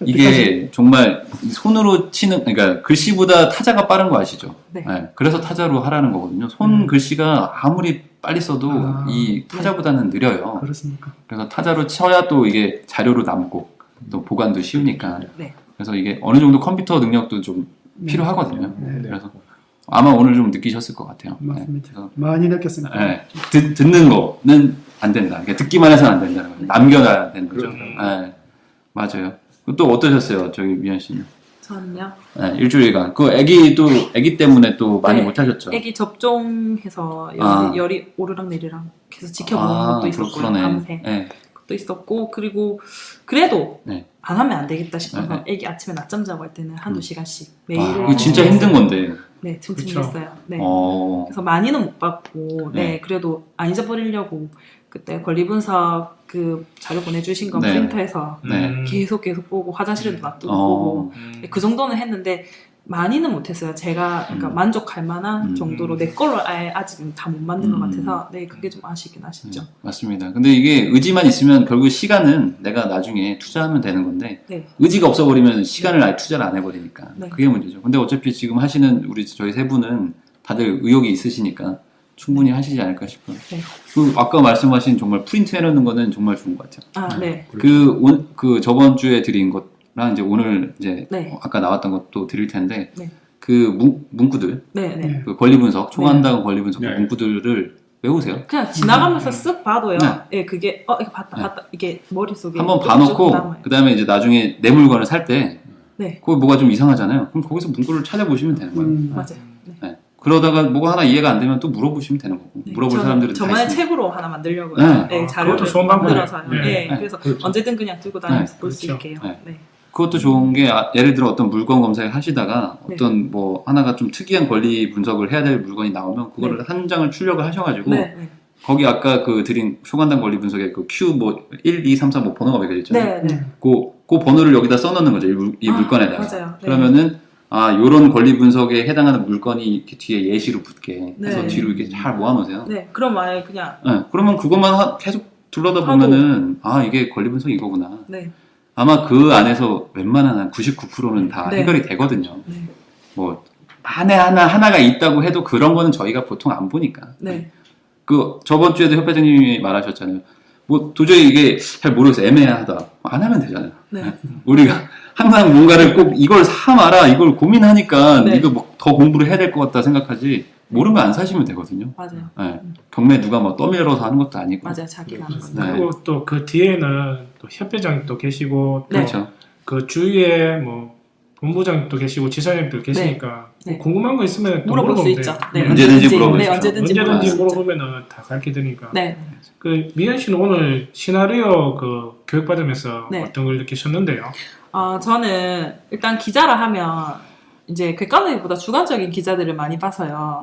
이게 정말 손으로 치는, 그러니까 글씨보다 타자가 빠른 거 아시죠? 네. 네. 그래서 타자로 하라는 거거든요. 손 글씨가 아무리 빨리 써도 이 타자보다는 느려요. 그렇습니까? 그래서 타자로 쳐야 또 이게 자료로 남고 또 보관도 쉬우니까. 네. 그래서 이게 어느 정도 컴퓨터 능력도 좀 필요하거든요. 네. 그래서 아마 오늘 좀 느끼셨을 것 같아요. 맞습니다. 그래서 많이 느꼈습니다. 네. 듣는 거는 안 된다. 그러니까 듣기만 해서는 안 된다는 거죠. 남겨놔야 되는 거죠. 네. 맞아요. 또 어떠셨어요, 저기 미연 씨는? 저는요. 네, 일주일간. 그 아기 때문에 또 많이 네. 못 하셨죠. 아기 접종해서 열이 오르락 내리락 계속 지켜보는 것도 있었고요. 밤새. 네. 것도 있었고 그리고 그래도 네. 안 하면 안 되겠다 싶어서 네. 아기 아침에 낮잠 자고 할 때는 한두 시간씩 매일. 이거 진짜 힘든 건데. 네, 튼튼했어요. 네. 어. 그래서 많이는 못 받고, 네. 네, 그래도 안 잊어버리려고 그때 권리 분석 그 자료 보내주신 거 네. 프린터에서 네. 계속 보고 화장실에도 놔두고 어. 보고 그 정도는 했는데 많이는 못했어요. 제가 그러니까 만족할 만한 정도로 내 걸로 아직은 다 못 만든 것 같아서 네 그게 좀 아쉽긴 아쉽죠. 맞습니다. 근데 이게 의지만 있으면 결국 시간은 내가 나중에 투자하면 되는 건데 네. 의지가 없어버리면 시간을 아예 투자를 안 해버리니까 네. 그게 문제죠. 근데 어차피 지금 하시는 저희 세 분은 다들 의욕이 있으시니까 충분히 하시지 않을까 싶어요. 네. 그 아까 말씀하신 정말 프린트 해놓는 거는 정말 좋은 것 같아요. 아, 네. 그 저번 주에 드린 것랑 이제 오늘 이제 네. 아까 나왔던 것도 드릴 텐데 네. 그 문구들, 네, 네. 그 권리 분석, 총한당 권리 분석 네. 문구들을 외우세요. 그냥 지나가면서 쓱 봐도요. 네. 예, 그게 이거 봤다. 이게 머릿속에 한번 쭉 봐놓고 남아요. 그 다음에 이제 나중에 내 물건을 살 때 네. 거기 뭐가 좀 이상하잖아요. 그럼 거기서 문구를 찾아보시면 되는 거예요. 맞아요. 네. 네. 그러다가 뭐가 하나 이해가 안 되면 또 물어보시면 되는 거고 네, 물어볼 저는 사람들은 다 저만의 있으니까. 책으로 하나 만들려고요. 네. 네, 자료를 그것도 좋은 방법이에요. 만들어서요. 네. 네, 네. 그래서 그렇죠. 언제든 그냥 들고 다니면서 네. 볼 수 그렇죠. 있게요. 네. 네. 그것도 좋은 게 예를 들어 어떤 물건 검색을 하시다가 네. 어떤 뭐 하나가 좀 특이한 권리 분석을 해야 될 물건이 나오면 그거를 네. 한 장을 출력을 하셔가지고 네, 네. 거기 아까 그 드린 초간단 권리 분석에 그 Q 뭐 1, 2, 3, 4 뭐 번호가 매겨져 있잖아요. 네, 네. 그 번호를 여기다 써놓는 거죠. 이 물건에다가. 맞아요. 네. 그러면은 요런 권리 분석에 해당하는 물건이 이렇게 뒤에 예시로 붙게 해서 네. 뒤로 이렇게 잘 모아놓으세요. 네, 그럼 아예 그냥 네, 그러면 그것만 계속 둘러다 보면은 이게 권리 분석 이거구나. 네, 아마 그 안에서 웬만한 한 99%는 다 네. 해결이 되거든요. 네, 뭐 만에 하나가 있다고 해도 그런 거는 저희가 보통 안 보니까. 네, 그 저번 주에도 협회장님이 말하셨잖아요. 뭐 도저히 이게 잘 모르겠어 애매하다. 안 하면 되잖아요. 네, 우리가 항상 뭔가를 꼭 이걸 사 마라 이걸 고민하니까 네. 이거 뭐 더 공부를 해야 될 것 같다 생각하지 모르면 안 사시면 되거든요. 맞아요. 네. 경매 누가 뭐 떠밀어서 하는 것도 아니고. 맞아요, 자기가 하는 네. 건데. 그리고 또 그 뒤에는 또 협회장이 또 계시고 또 네. 그렇죠. 그 주위에 뭐 본부장이 또 계시고 지사님도 계시니까 네. 뭐 궁금한 거 있으면 또 물어볼 수 물어보면 있죠. 돼요. 네, 언제든지 물어보십시오. 네, 언제든지 물어볼 수 언제든지 있죠. 물어보면은 다 가르쳐 드니까. 네, 그 미연 씨는 오늘 시나리오 그 교육 받으면서 네. 어떤 걸 느끼셨는데요? 저는 일단 기자라 하면 이제 객관적이보다 주관적인 기자들을 많이 봐서요.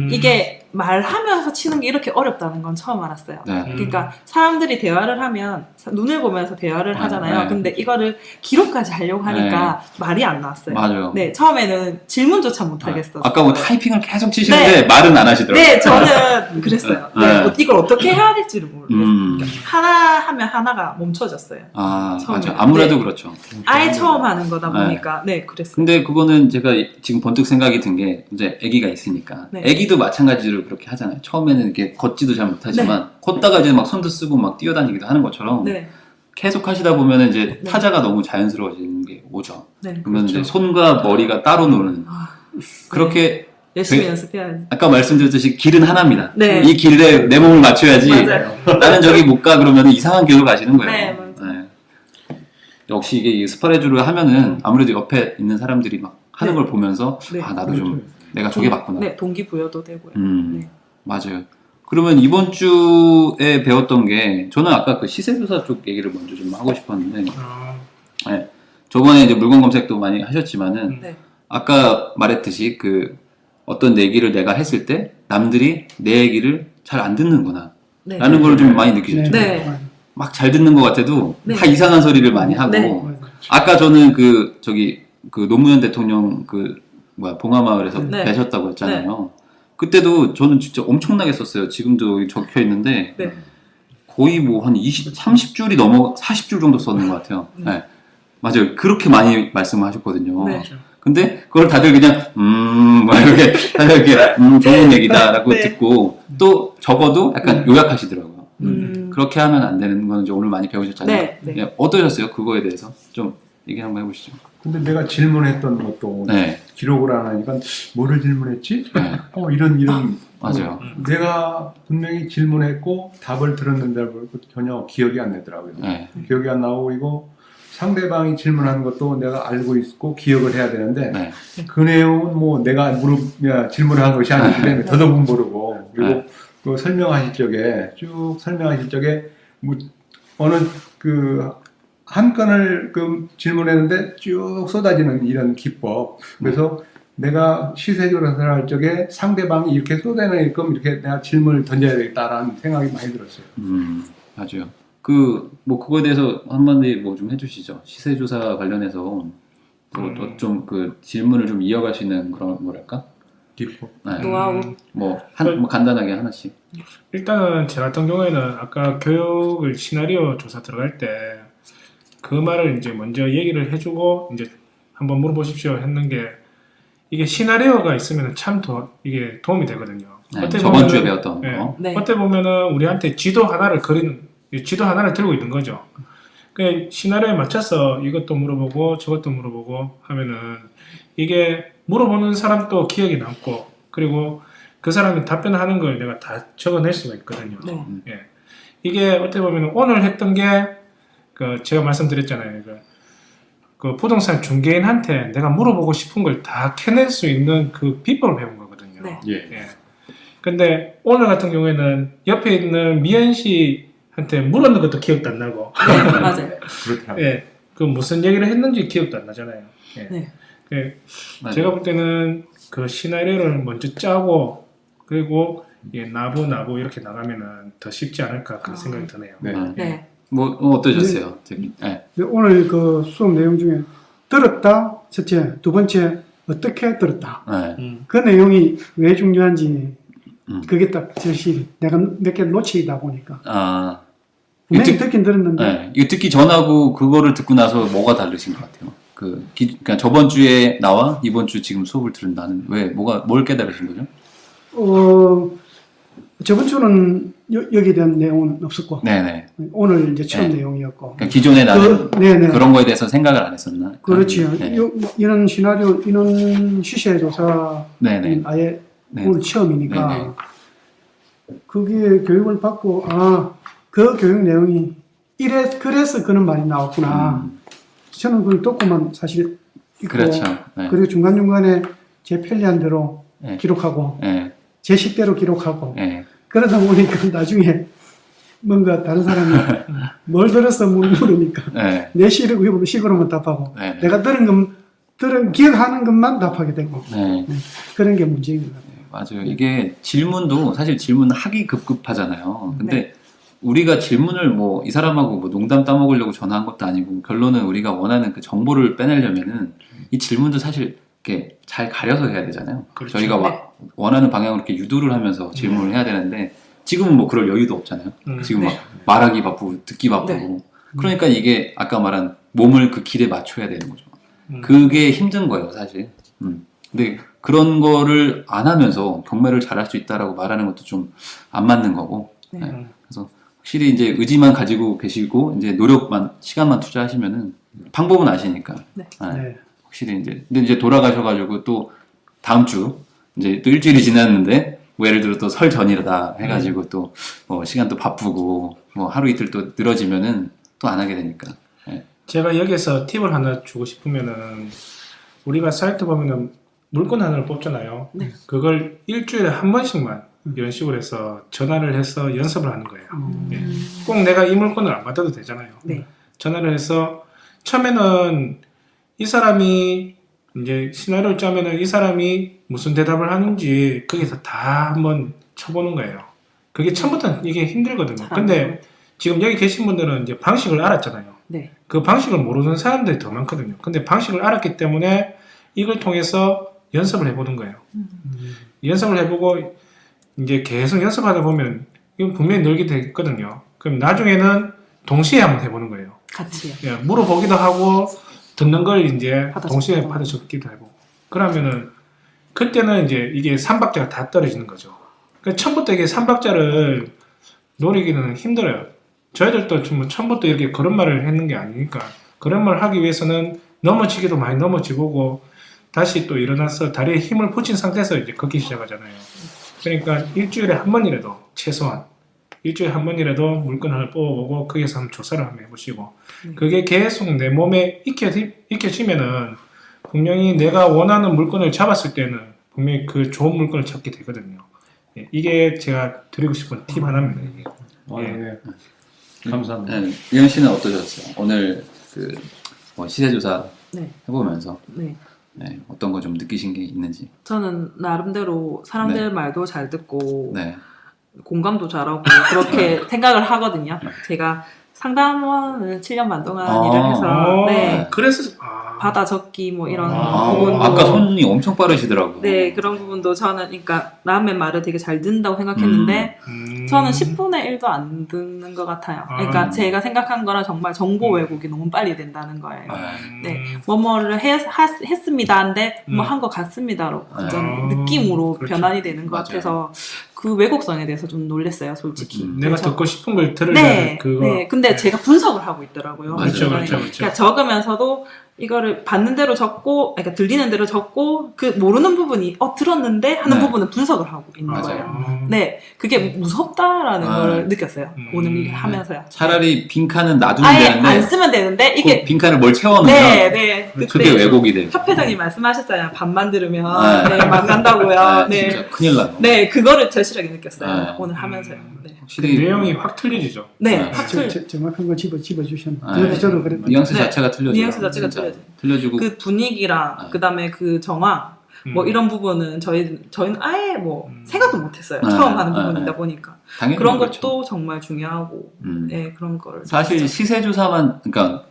이게 말하면서 치는 게 이렇게 어렵다는 건 처음 알았어요. 네. 그러니까 사람들이 대화를 하면 눈을 보면서 대화를 하잖아요. 네. 근데 이거를 기록까지 하려고 하니까 말이 안 나왔어요. 맞아요. 네, 처음에는 질문조차 못 하겠어요. 아까 뭐 타이핑을 계속 치시는데 네. 말은 안 하시더라고요. 네, 저는 그랬어요. 네. 네, 이걸 어떻게 해야 될지를 모르겠어요. 음. 그러니까 하나 하면 하나가 멈춰졌어요. 맞아. 처음에. 아무래도 네. 그렇죠. 아예 처음 하는 거다 보니까 네, 그랬어요. 근데 그거는 제가 지금 번뜩 생각이 든 게 이제 아기가 있으니까 네. 아기도 마찬가지로 그렇게 하잖아요. 처음에는 이렇게 걷지도 잘 못하지만 걷다가 이제 막 손도 쓰고 막 뛰어다니기도 하는 것처럼 네, 계속 하시다 보면 이제 네. 타자가 너무 자연스러워지는 게 오죠. 네. 그러면 그렇죠. 이제 손과 머리가 따로 노는 그렇게 열심히 되- 연습해야 돼. 아까 말씀드렸듯이 길은 하나입니다. 네. 이 길에 내 몸을 맞춰야지 맞아요. 나는 저기 못 가 그러면 이상한 길로 가시는 거예요. 네, 맞아요. 역시 이게 이 스파레주를 하면은 아무래도 옆에 있는 사람들이 막 하는 네. 걸 보면서 네. 나도 좀 내가 저게 맞구나. 네, 동기부여도 되고요. 네. 맞아요. 그러면 이번 주에 배웠던 게 저는 아까 그 시세조사 쪽 얘기를 먼저 좀 하고 싶었는데 네. 저번에 이제 물건 검색도 많이 하셨지만은 네. 아까 말했듯이 그 어떤 얘기를 내가 했을 때 남들이 내 얘기를 잘 안 듣는구나 네. 라는 걸 좀 많이 느끼셨죠. 네. 막 잘 듣는 것 같아도 네. 다 이상한 소리를 많이 하고 네. 아까 저는 그 노무현 대통령 봉하마을에서 네. 뵈셨다고 했잖아요. 그때도 저는 진짜 엄청나게 썼어요. 지금도 적혀 있는데 네. 거의 뭐 한 30줄이 넘어 40줄 정도 썼는 것 같아요. 네. 맞아요. 그렇게 많이 말씀하셨거든요. 네. 근데 그걸 다들 그냥 이렇게 다들 이렇게 좋은 얘기다라고 네. 듣고 또 적어도 약간 요약하시더라고요. 그렇게 하면 안 되는 건 이제 오늘 많이 배우셨잖아요. 네. 네. 네, 어떠셨어요? 그거에 대해서 좀 얘기 한번 해보시죠. 근데 내가 질문했던 것도 네. 기록을 안 하니까 뭐를 질문했지? 네. 이런 맞아요. 내가 분명히 질문했고 답을 들었는데 전혀 기억이 안 나더라고요. 네. 기억이 안 나고 그리고 상대방이 질문하는 것도 내가 알고 있고 기억을 해야 되는데 네. 그 내용은 뭐 내가 질문을 한 것이 아니기 때문에 더더욱 모르고 그리고 네. 그 설명하실 적에 뭐 어느 한 건을 질문했는데 쭉 쏟아지는 이런 기법. 그래서 내가 시세조사를 할 적에 상대방이 이렇게 쏟아내게끔 이렇게 내가 질문을 던져야 되겠다라는 생각이 많이 들었어요. 맞아요. 그거에 대해서 한마디 뭐 좀 해주시죠. 시세조사 관련해서 좀 그 질문을 좀 이어갈 수 있는 그런 뭐랄까? 기법. 네. 노하우. 뭐 간단하게 하나씩. 일단은 제 같은 경우에는 아까 교육을 시나리오 조사 들어갈 때 그 말을 이제 먼저 얘기를 해주고 이제 한번 물어보십시오 했는 게 이게 시나리오가 있으면 참 이게 도움이 되거든요. 네, 저번 주에 배웠던 거. 네. 어떻게 보면은 우리한테 지도 하나를 들고 있는 거죠. 그 시나리오에 맞춰서 이것도 물어보고 저것도 물어보고 하면은 이게 물어보는 사람도 기억이 남고 그리고 그 사람이 답변하는 걸 내가 다 적어낼 수가 있거든요. 네. 예. 이게 어떻게 보면 오늘 했던 게 제가 말씀드렸잖아요. 그 부동산 중개인한테 내가 물어보고 싶은 걸 다 캐낼 수 있는 그 비법을 배운 거거든요. 네. 예. 예. 근데 오늘 같은 경우에는 옆에 있는 미연 씨한테 물었는 것도 기억도 안 나고. 네, 맞아요. 그렇더라고요. 예. 그 무슨 얘기를 했는지 기억도 안 나잖아요. 예. 네. 예. 맞아요. 제가 볼 때는 그 시나리오를 먼저 짜고 그리고 나부 이렇게 나가면은 더 쉽지 않을까 그런 생각이 드네요. 네. 네. 뭐 어떠셨어요? 네. 오늘 그 수업 내용 중에 들었다, 첫째, 두 번째, 어떻게 들었다. 네. 그 내용이 왜 중요한지 그게 딱 제시 내가 몇 개 놓치다 보니까 분명히 듣긴 들었는데 네. 이거 듣기 전하고 그거를 듣고 나서 뭐가 다르신 것 같아요? 그러니까 저번 주에 나와 이번 주 지금 수업을 들은 나는 뭘 깨달으신 거죠? 저번 주는 여기에 대한 내용은 없었고 네네. 오늘 이제 처음 네. 내용이었고 그러니까 기존에 나는 네네. 그런 거에 대해서 생각을 안 했었나? 그렇지요. 네. 이런 시나리오, 이런 시세조사 네네. 아예 네. 오늘 처음이니까 네네. 그게 교육을 받고 그 교육 내용이 그래서 그런 말이 나왔구나. 저는 그걸 듣고만 사실 있고 그렇죠. 네. 그리고 중간중간에 제 편리한 대로 네. 기록하고 네. 제 식대로 기록하고 네. 그러다 보니까 나중에 뭔가 다른 사람이 뭘 들었어 물으니까 네. 내 식으로만 답하고 네. 내가 기억하는 것만 답하게 되고 네. 그런 게 문제인 것 같아요. 맞아요. 이게 질문도 사실 질문하기 급급하잖아요. 근데 우리가 질문을 이 사람하고 농담 따먹으려고 전화한 것도 아니고 결론은 우리가 원하는 그 정보를 빼내려면은 이 질문도 사실 이렇게 잘 가려서 해야 되잖아요. 그렇죠. 저희가 원하는 방향으로 이렇게 유도를 하면서 질문을 해야 되는데 지금은 그럴 여유도 없잖아요. 지금 막 말하기 바쁘고 듣기 바쁘고. 네. 그러니까 이게 아까 말한 몸을 그 길에 맞춰야 되는 거죠. 그게 힘든 거예요, 사실. 근데 그런 거를 안 하면서 경매를 잘할 수 있다라고 말하는 것도 좀 안 맞는 거고. 네. 네. 그래서 확실히 이제 의지만 가지고 계시고 이제 시간만 투자하시면은 방법은 아시니까. 네. 네. 확실히 근데 이제 돌아가셔가지고 또 다음 주 이제 또 일주일이 지났는데 예를 들어 또 설 전이다 해가지고 또 시간 또 바쁘고 하루 이틀 또 늘어지면은 또 안 하게 되니까. 네. 제가 여기서 팁을 하나 주고 싶으면은 우리가 사이트 보면은 물건 하나를 뽑잖아요. 네. 그걸 일주일에 한 번씩만 이런 식으로 해서 전화를 해서 연습을 하는 거예요. 꼭 내가 이 물건을 안 받아도 되잖아요. 네. 전화를 해서 처음에는 이 사람이 이제 시나리오를 짜면은 이 사람이 무슨 대답을 하는지 거기서 다 한번 쳐보는 거예요. 그게 처음부터 이게 힘들거든요. 근데 지금 여기 계신 분들은 이제 방식을 알았잖아요. 네. 그 방식을 모르는 사람들이 더 많거든요. 근데 방식을 알았기 때문에 이걸 통해서 연습을 해보는 거예요. 연습을 해보고 이제 계속 연습하다 보면 이건 분명히 늘게 되거든요. 그럼 나중에는 동시에 한번 해보는 거예요. 같이요. 예, 물어보기도 하고 듣는 걸 이제 동시에 적고. 받아 적기도 하고. 그러면은 그때는 이제 이게 3박자가 다 떨어지는 거죠. 그러니까 처음부터 이게 3박자를 노리기는 힘들어요. 저희들도 좀 처음부터 이렇게 그런 말을 했는 게 아니니까 그런 말을 하기 위해서는 넘어지기도 많이 넘어지고 다시 또 일어나서 다리에 힘을 붙인 상태에서 이제 걷기 시작하잖아요. 그러니까 일주일에 한 번이라도 최소한 일주일에 한 번이라도 물건 하나 뽑아보고 거기서 한번 조사를 한번 해보시고 그게 계속 내 몸에 익혀지면은 분명히 내가 원하는 물건을 잡았을 때는 분명히 그 좋은 물건을 찾게 되거든요. 예, 이게 제가 드리고 싶은 팁 하나입니다. 이게. 네. 감사합니다. 네, 유영 씨는 어떠셨어요? 오늘 그 시세조사 네. 해보면서 네. 네, 어떤 거 좀 느끼신 게 있는지. 저는 나름대로 사람들 네. 말도 잘 듣고 네. 공감도 잘하고 그렇게 생각을 하거든요. 제가 상담원을 7년 반 동안 일을 해서 네. 그래서 받아 적기 뭐 이런 아, 부분도 아까 손이 엄청 빠르시더라고요. 네, 그런 부분도 저는 그러니까 남의 말을 되게 잘 듣는다고 생각했는데 저는 10분의 1도 안 듣는 것 같아요. 그러니까 제가 생각한 거랑 정말 정보 왜곡이 너무 빨리 된다는 거예요. 네, 뭐뭐를 했습니다인데 뭐 한 것 같습니다로 완전 느낌으로 그렇죠. 변환이 되는 것 맞아요. 같아서 그 왜곡성에 대해서 좀 놀랐어요, 솔직히. 내가 그래서 듣고 싶은 걸 들으면 네, 그거. 네. 근데 제가 분석을 하고 있더라고요. 그렇죠, 그렇죠. 그러니까 적으면서도 이거를 받는 대로 적고, 그러니까 들리는 대로 적고, 그 모르는 부분이 들었는데 하는 네. 부분은 분석을 하고 있는 맞아요. 거예요. 네, 그게 무섭다라는 걸 느꼈어요. 오늘 이게 하면서요. 차라리 빈칸은 놔두면 아예 되는데 안 쓰면 되는데 이게 꼭 빈칸을 뭘 채워놓으면 네, 네. 그게 왜곡이 돼요. 협 회장님 말씀하셨잖아요. 반만 들으면 네, 만난다고요. 네, 진짜 큰일 나요. 네, 그거를 절실하게 느꼈어요. 네. 오늘 하면서요. 네, 확실히 내용이 확 틀려지죠. 네, 네. 확실 정확한 거 집어주셨네. 네. 저도 그랬거든요. 뉘앙스 네. 자체가 틀려져요. 뉘앙스 자체가 진짜. 틀려져요. 틀려지고 그 분위기랑 네. 그다음에 그 정황 뭐 이런 부분은 저희는 아예 뭐 생각도 못했어요. 네. 처음 하는 네. 부분이다 보니까 당연히 그런 그렇죠. 것도 정말 중요하고 네, 그런 거를 사실 시세조사만 그러니까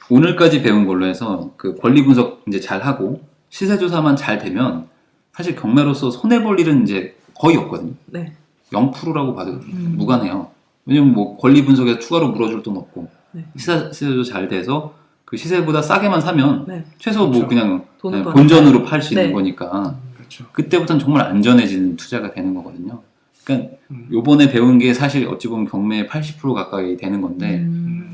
오늘까지 배운 걸로 해서 그 권리 분석 이제 잘 하고 시세조사만 잘 되면 사실 경매로서 손해 볼 일은 이제 거의 없거든요. 네. 0%라고 봐도 무관해요. 왜냐면 뭐 권리 분석에서 추가로 물어줄 돈 없고 네. 시세도 잘 돼서 그 시세보다 싸게만 사면 네. 최소 뭐 그냥 돈은 네, 버는 본전으로 팔 수 있는 네. 거니까 그렇죠. 그때부터는 정말 안전해지는 투자가 되는 거거든요. 그러니까 요번에 배운 게 사실 어찌 보면 경매의 80% 가까이 되는 건데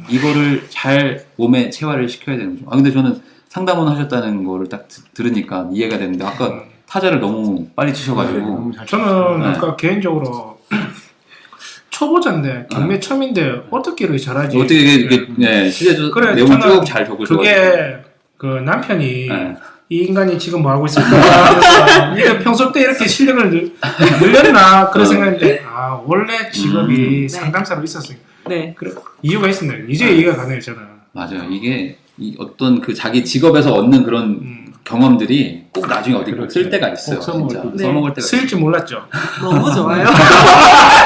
이거를 잘 몸에 체화를 시켜야 되는 거죠. 아 근데 저는 상담원 하셨다는 거를 딱 들으니까 이해가 되는데 아까 타자를 너무 빨리 치셔가지고 너무 잘 저는 네. 아까 개인적으로 초보자인데 경매 처음인데 어떻게 이렇게 잘하지? 어떻게 이게 네, 시세조 그래, 내용을 저는 쭉 잘 적으셔가지고 그게 그 남편이 네. 이 인간이 지금 뭐 하고 있을까? 그래서 이게 평소 때 이렇게 실력을 늘렸나 그런 생각인데 아 원래 직업이 상담사로 있었어요. 네. 그래 이유가 있었네요. 이제 이해가 가네요 저는. 맞아요. 이게 이 어떤 그 자기 직업에서 얻는 그런 경험들이 꼭 나중에 어디 그렇죠. 쓸 때가 있어요. 꼭 써먹을 진짜. 때. 써먹을 때가 쓰일 줄 몰랐죠. 너무 좋아요.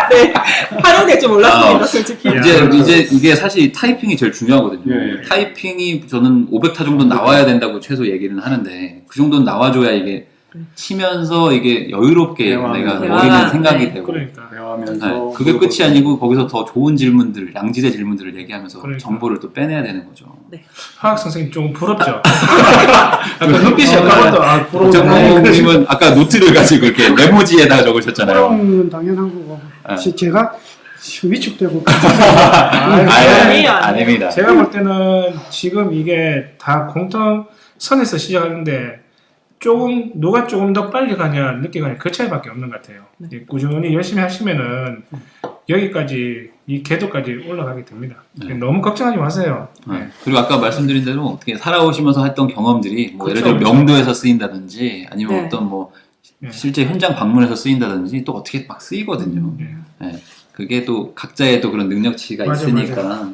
네. 활용될 줄 몰랐습니다, 솔직히. 이제 이게 사실 타이핑이 제일 중요하거든요. 예, 예. 타이핑이 저는 500타 정도 나와야 된다고 최소 얘기는 하는데 그 정도는 나와줘야 이게 치면서 이게 여유롭게 내가 대화가- 머리는 생각이 네. 되고 그러니까. 대화하면서 네, 그게 끝이 아니고 거기서 더 좋은 질문들, 양질의 질문들을 얘기하면서 그러니까. 정보를 또 빼내야 되는 거죠. 화학 선생님 좀 부럽죠. 아까 눈빛이 아까부터 부러워. 정모님은 아까 노트를 가지고 이렇게 메모지에다가 적으셨잖아요. 그런 당연한 거고 네. 제가 위축되고 아닙니다. 제가 볼 때는 지금 이게 다 공통선에서 시작하는데 누가 조금 더 빨리 가냐 늦게 가냐 그 차이밖에 없는 것 같아요. 예, 꾸준히 열심히 하시면은 여기까지 이 궤도까지 올라가게 됩니다. 네. 너무 걱정하지 마세요. 네. 그리고 아까 말씀드린 대로 어떻게 살아오시면서 했던 경험들이 뭐 그렇죠, 예를 들어 그렇죠. 명도에서 쓰인다든지 아니면 네. 어떤 뭐 네. 실제 현장 방문해서 쓰인다든지 또 어떻게 막 쓰이거든요. 네. 네. 그게 또 각자의 또 그런 능력치가 맞아, 있으니까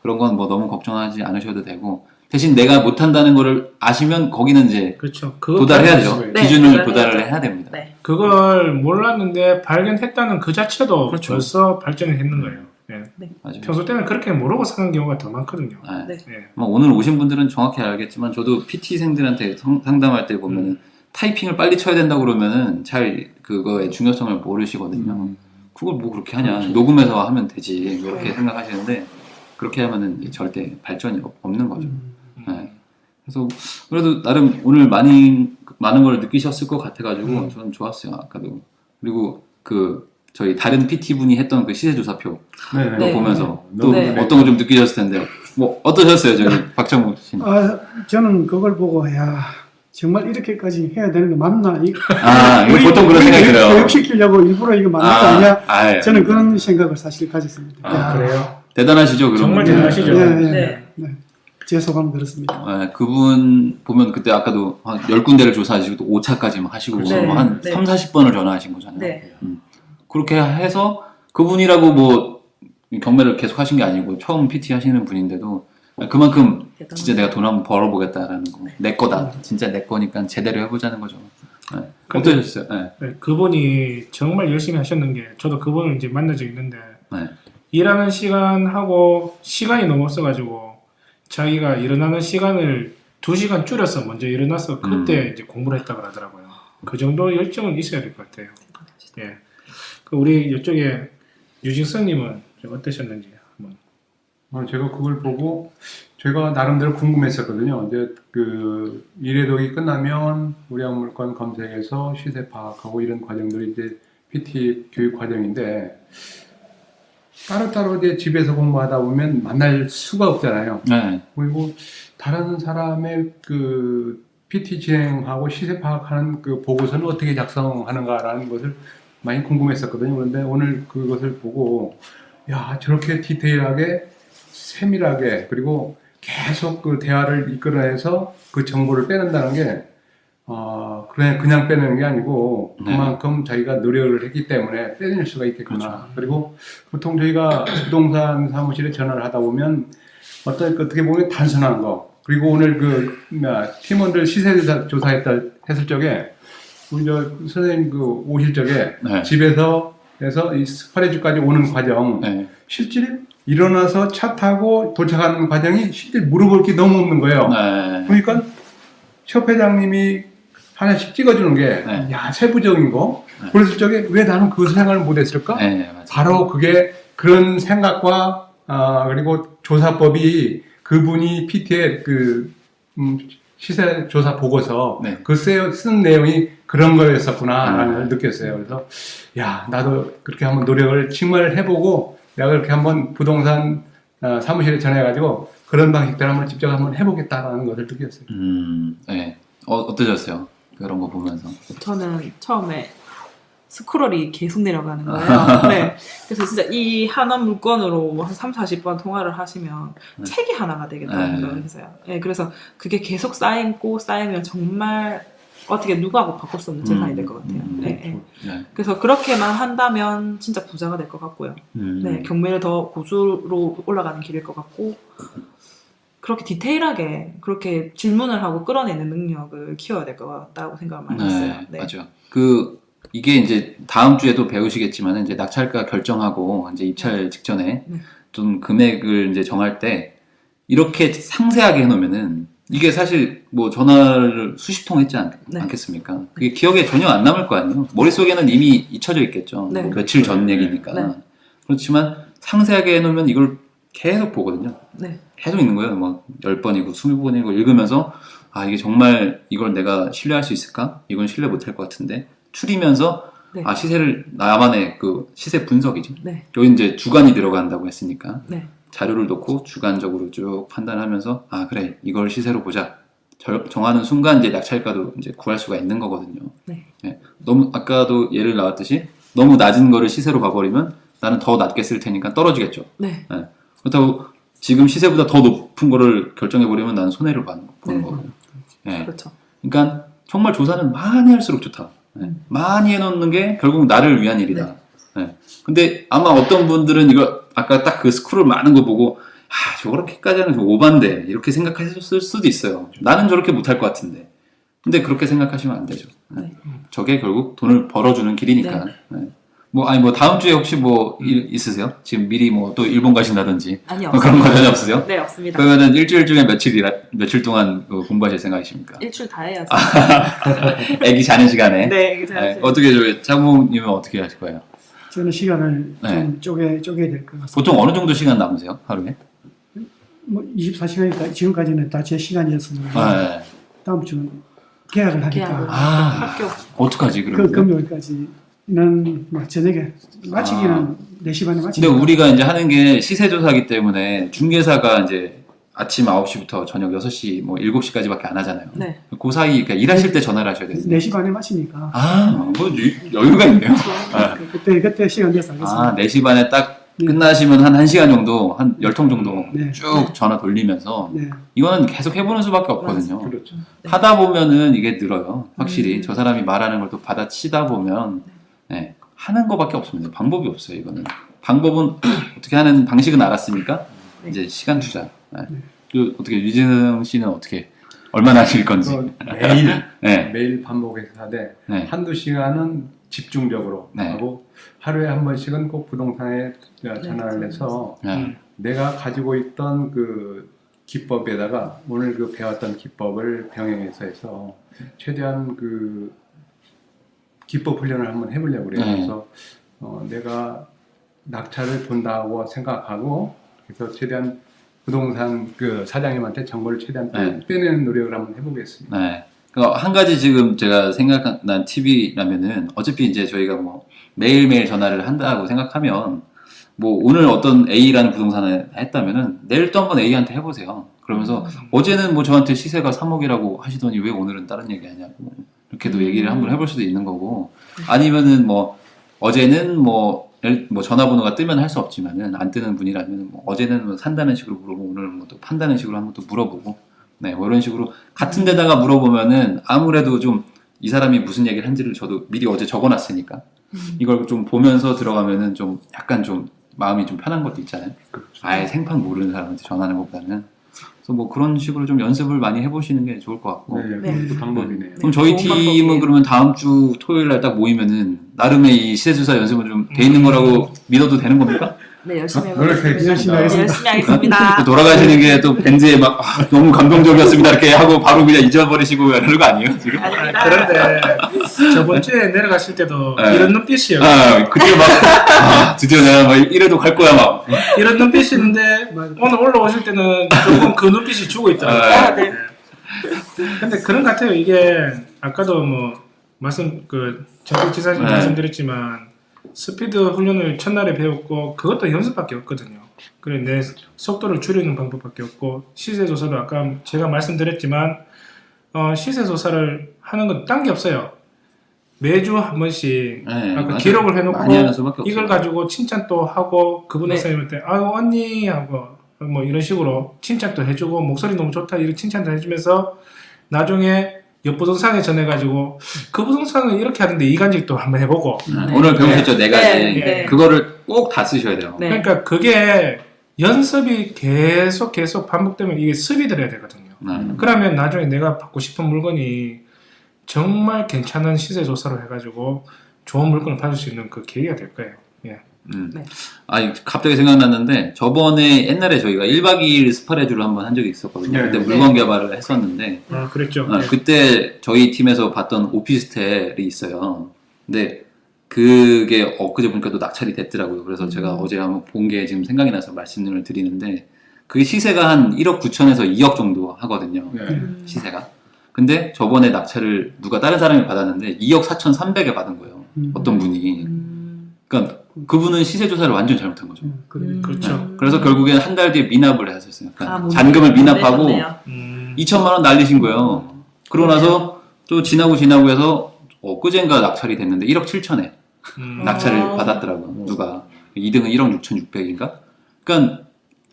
그런 건 뭐 너무 걱정하지 않으셔도 되고 대신 내가 못한다는 거를 아시면 거기는 이제 그렇죠. 도달해야죠. 네, 기준을 도달을 해야 됩니다. 네. 그걸 몰랐는데 발견했다는 그 자체도 그렇죠. 벌써 발전이 했는 거예요. 예. 네. 맞아요. 평소 때는 그렇게 모르고 사는 경우가 더 많거든요. 네. 네. 예. 뭐 오늘 오신 분들은 정확히 알겠지만 저도 PT생들한테 상담할 때 보면은 타이핑을 빨리 쳐야 된다고 그러면은 잘 그거의 중요성을 모르시거든요. 그걸 뭐 그렇게 하냐. 녹음해서 하면 되지. 이렇게 생각하시는데 그렇게 하면은 절대 발전이 없는 거죠. 네. 그래서 그래도 나름 오늘 많은 걸 느끼셨을 것 같아가지고 저는 좋았어요. 아까도. 그리고 그 저희 다른 PT 분이 했던 그 시세조사표 네. 보면서 또 네. 어떤 거 좀 느끼셨을 텐데 뭐 어떠셨어요, 저희 박정우 씨? 저는 그걸 보고 정말 이렇게까지 해야 되는 거 맞나? 이거 보통 그런 생각이 들어요. 교육시키려고 일부러 이거 맞는 거 아니야? 예. 저는 그런 생각을 사실 가졌습니다. 그래요? 대단하시죠, 그럼. 정말 대단하시죠. 네. 제 소감은 그렇습니다. 그분 보면 그때 아까도 한 10군데를 조사하시고 또 5차까지 막 하시고 네. 뭐 한 네. 3, 40번을 전화하신 거잖아요. 네. 그렇게 해서 그분이라고 뭐 경매를 계속 하신 게 아니고 처음 PT 하시는 분인데도 그만큼 대단하다. 진짜 내가 돈 한번 벌어보겠다라는 거. 내 거다. 진짜 내 거니까 제대로 해보자는 거죠. 네. 어떠셨어요? 네. 네, 그분이 정말 열심히 하셨는 게 저도 그분을 이제 만난 적이 있는데 네. 일하는 시간하고 시간이 너무 없어가지고 자기가 일어나는 시간을 2시간 줄여서 먼저 일어나서 그때 이제 공부를 했다고 하더라고요. 그 정도 열정은 있어야 될 것 같아요. 예. 그 우리 이쪽에 유진성님은 좀 어떠셨는지 한번. 제가 그걸 보고 제가 나름대로 궁금했었거든요. 이제 그 일회독이 끝나면 우량물건 검색해서 시세 파악하고 이런 과정들이 이제 PT 교육 과정인데 따로따로 이제 집에서 공부하다 보면 만날 수가 없잖아요. 네. 그리고 다른 사람의 그 PT 진행하고 시세 파악하는 그 보고서는 어떻게 작성하는가라는 것을 많이 궁금했었거든요. 그런데 오늘 그것을 보고 야 저렇게 디테일하게 세밀하게 그리고 계속 그 대화를 이끌어내서 그 정보를 빼낸다는 게 그냥 빼내는 게 아니고 그만큼 자기가 노력을 했기 때문에 빼낼 수가 있겠구나. 그렇죠. 그리고 보통 저희가 부동산 사무실에 전화를 하다 보면 어떻게 보면 단순한 거 그리고 오늘 그 팀원들 시세 조사했을 적에 우리 저 선생님 그 오실 적에 네. 집에서 해서 이 스파레주까지 오는 과정 네. 실제로 일어나서 차 타고 도착하는 과정이 실제로 물어볼 게 너무 없는 거예요. 네. 그러니까 협회장님이 하나씩 찍어주는 게 네. 세부적인 거 그랬을 적에 왜 나는 그 생각을 못했을까? 네, 맞아요. 바로 그게 그런 생각과 그리고 조사법이 그분이 PT의 그 시세 조사 보고서 네. 그 쓴 내용이 그런 거였었구나라는 걸 느꼈어요. 그래서 야 나도 그렇게 한번 노력을 정말 해보고 내가 그렇게 한번 부동산 사무실에 전해가지고 그런 방식대로 한번 직접 한번 해보겠다라는 것을 느꼈어요. 네. 어떠셨어요? 그런 거 보면서. 저는 처음에 스크롤이 계속 내려가는 거예요. 네. 그래서 진짜 이 하나 물건으로 한 3, 40번 통화를 하시면 책이 하나가 되겠다는 생각을 했어요. 네, 그래서 그게 계속 쌓이면 정말 어떻게 누구하고 바꿀 수 없는 재산이 될 것 같아요. 네. 그래서 그렇게만 한다면 진짜 부자가 될 것 같고요. 네, 경매를 더 고수로 올라가는 길일 것 같고 그렇게 디테일하게 그렇게 질문을 하고 끌어내는 능력을 키워야 될 것 같다고 생각을 많이 했어요. 네. 맞아요. 이게 이제 다음 주에도 배우시겠지만 이제 낙찰가 결정하고 이제 입찰 직전에 좀 금액을 이제 정할 때 이렇게 상세하게 해놓으면은 이게 사실 뭐 전화를 수십 통 했지 않겠습니까? 그게 기억에 전혀 안 남을 거 아니에요. 머릿속에는 이미 잊혀져 있겠죠. 네. 뭐 며칠 전 얘기니까. 네. 그렇지만 상세하게 해놓으면 이걸 계속 보거든요. 네. 계속 있는 거예요. 뭐 10번이고 20번이고 읽으면서 이게 정말 이걸 내가 신뢰할 수 있을까? 이건 신뢰 못할 것 같은데 추리면서 네. 시세를 나만의 그 시세 분석이지. 네. 여기 이제 주관이 들어간다고 했으니까 네. 자료를 놓고 주관적으로 쭉 판단하면서 그래 이걸 시세로 보자 정하는 순간 이제 낙찰가도 이제 구할 수가 있는 거거든요. 네. 네. 너무 아까도 예를 나왔듯이 너무 낮은 거를 시세로 봐버리면 나는 더 낮게 쓸 테니까 떨어지겠죠. 네. 네. 그렇다고 지금 시세보다 더 높은 거를 결정해버리면 나는 손해를 보는 거거든요. 네. 그렇죠. 그러니까 정말 조사는 많이 할수록 좋다. 네. 많이 해놓는 게 결국 나를 위한 일이다. 네. 근데 아마 어떤 분들은 이거 아까 딱 그 스크롤 많은 거 보고 저렇게까지는 좀 오반데 이렇게 생각하셨을 수도 있어요. 나는 저렇게 못할 것 같은데. 근데 그렇게 생각하시면 안 되죠. 네. 저게 결국 돈을 벌어주는 길이니까. 네. 뭐 다음 주에 혹시 뭐 일 있으세요? 지금 미리 뭐 또 일본 가신다든지. 아니요. 그런 거 전혀 없으세요? 네, 없습니다. 그러면은 일주일 중에 며칠 동안 공부하실 생각이십니까? 일주일 다 해야죠. 애기 자는 시간에. 네, 애기 자는 시간에. 어떻게 장모님은 어떻게 하실 거예요? 저는 시간을 네. 좀 쪼개야 될 것 같습니다. 보통 어느 정도 시간 남으세요? 하루에? 뭐 24시간이니까 지금까지는 다 제 시간이었습니다. 네. 다음 주는 계약을 하니까 학교. 어떡하지 그러면? 금요일까지는 뭐 저녁에 마치기는 4시 반에 마치니까. 근데 우리가 이제 하는 게 시세조사기 때문에 중개사가 이제 아침 9시부터 저녁 6시 뭐 7시까지밖에 안 하잖아요. 네. 그 사이 그러니까 일하실 때 전화를 하셔야 돼요. 4시 반에 마치니까. 뭐 여유가 있네요. 그때 시간 돼서 하겠습니다. 4시 반에 딱 끝나시면 한 1시간 정도, 한 10통 정도 네. 쭉 전화 돌리면서 네. 이거는 계속 해보는 수밖에 없거든요. 그렇죠. 하다 보면은 이게 늘어요. 확실히 저 사람이 말하는 걸 또 받아치다 보면 네, 하는 거밖에 없습니다. 방법이 없어요. 이거는 방법은 어떻게 하는 방식은 알았으니까 네. 이제 시간 투자. 네. 그 어떻게 유진성 씨는 어떻게 얼마나 하실 건지 매일 네. 매일 반복해서 하되 네. 한두 시간은 집중적으로 네. 하고 하루에 한 번씩은 꼭 부동산에 전화를 해서 네. 내가 가지고 있던 그 기법에다가 오늘 그 배웠던 기법을 병행해서 해서 최대한 그 기법 훈련을 한번 해보려고 그래요. 네. 그래서 내가 낙찰을 본다고 생각하고 그래서 최대한 부동산 그 사장님한테 정보를 최대한 네. 빼내는 노력을 한번 해보겠습니다. 네. 한 가지 지금 제가 생각난 팁이라면은 어차피 이제 저희가 뭐 매일매일 전화를 한다고 생각하면 뭐 오늘 어떤 A라는 부동산을 했다면은 내일 또 한번 A한테 해보세요. 그러면서 어제는 뭐 저한테 시세가 3억이라고 하시더니 왜 오늘은 다른 얘기 하냐고 이렇게도 얘기를 한번 해볼 수도 있는 거고 아니면은 뭐 어제는 뭐 전화번호가 뜨면 할 수 없지만은 안 뜨는 분이라면 뭐 어제는 뭐 산다는 식으로 물어보고 오늘은 뭐 또 판다는 식으로 한번 또 물어보고 네, 뭐 이런 식으로 같은 데다가 물어보면은 아무래도 좀 이 사람이 무슨 얘기를 한지를 저도 미리 어제 적어놨으니까 이걸 좀 보면서 들어가면은 좀 약간 좀 마음이 좀 편한 것도 있잖아요. 아예 생판 모르는 사람한테 전하는 것보다는. 그래서 뭐 그런 식으로 좀 연습을 많이 해보시는 게 좋을 것 같고. 네, 그것도 방법이네요. 그럼 저희 팀은 그러면 다음 주 토요일 날 딱 모이면은 나름의 이 시세조사 연습은 좀 돼 있는 거라고 믿어도 되는 겁니까? 네, 열심히 해보겠습니다. 열심히 하겠습니다. 열심히 하겠습니다. 돌아가시는 게 또 밴드에 막 너무 감동적이었습니다 이렇게 하고 바로 그냥 잊어버리시고 이러는 거 아니에요 지금? 아닙니다. 그런데 저번 주에 내려가실 때도 네. 이런 눈빛이에요. 그때 막 드디어 내가 막 이래도 갈 거야 막. 이런 눈빛이있는데 오늘 올라오실 때는 조금 그 눈빛이 죽어 있더라고요. 네. 근데 그런 것 같아요. 이게 아까도 뭐 정국 지사님 말씀드렸지만 스피드 훈련을 첫날에 배웠고 그것도 연습밖에 없거든요. 그래 내 속도를 줄이는 방법밖에 없고 시세 조사도 아까 제가 말씀드렸지만 시세 조사를 하는 건 딴 게 없어요. 매주 한 번씩 아까 기록을 해놓고 이걸 가지고 칭찬 또 하고 그 부동산님한테 아유 언니 하고 뭐 이런 식으로 칭찬도 해주고 목소리 너무 좋다 이런 칭찬도 해주면서 나중에 옆 부동산에 전해가지고 그 부동산은 이렇게 하는데 이간질도 한번 해보고 오늘 배우셨죠? 네 가지. 네. 그거를 꼭 다 쓰셔야 돼요. 네. 그러니까 그게 연습이 계속 반복되면 이게 습이 들어야 되거든요. 그러면 나중에 내가 받고 싶은 물건이 정말 괜찮은 시세 조사를 해가지고 좋은 물건을 받을 수 있는 그 계기가 될 거예요. 예. 네. 갑자기 생각났는데 저번에 옛날에 저희가 1박 2일 스파레주를 한번 한 적이 있었거든요. 그때 물건 개발을 했었는데 그랬죠. 그때 저희 팀에서 봤던 오피스텔이 있어요. 근데 그게 엊그제 보니까 또 낙찰이 됐더라고요. 그래서 제가 어제 한번 본 게 지금 생각이 나서 말씀을 드리는데 그게 시세가 한 1억 9천에서 2억 정도 하거든요. 시세가. 근데 저번에 낙찰을 누가 다른 사람이 받았는데 2억 4,300에 받은 거예요. 어떤 분이. 그러니까 그분은 시세 조사를 완전 잘못한 거죠. 그렇죠. 그래서 결국엔 한 달 뒤에 미납을 하셨어요. 그러니까 잔금을 미납하고 2천만 원 날리신 거예요. 그러고 나서 또 지나고 해서 엊그젠가 낙찰이 됐는데 1억 7천에 낙찰을 받았더라고요. 누가 2등은 1억 6,600인가? 그러니까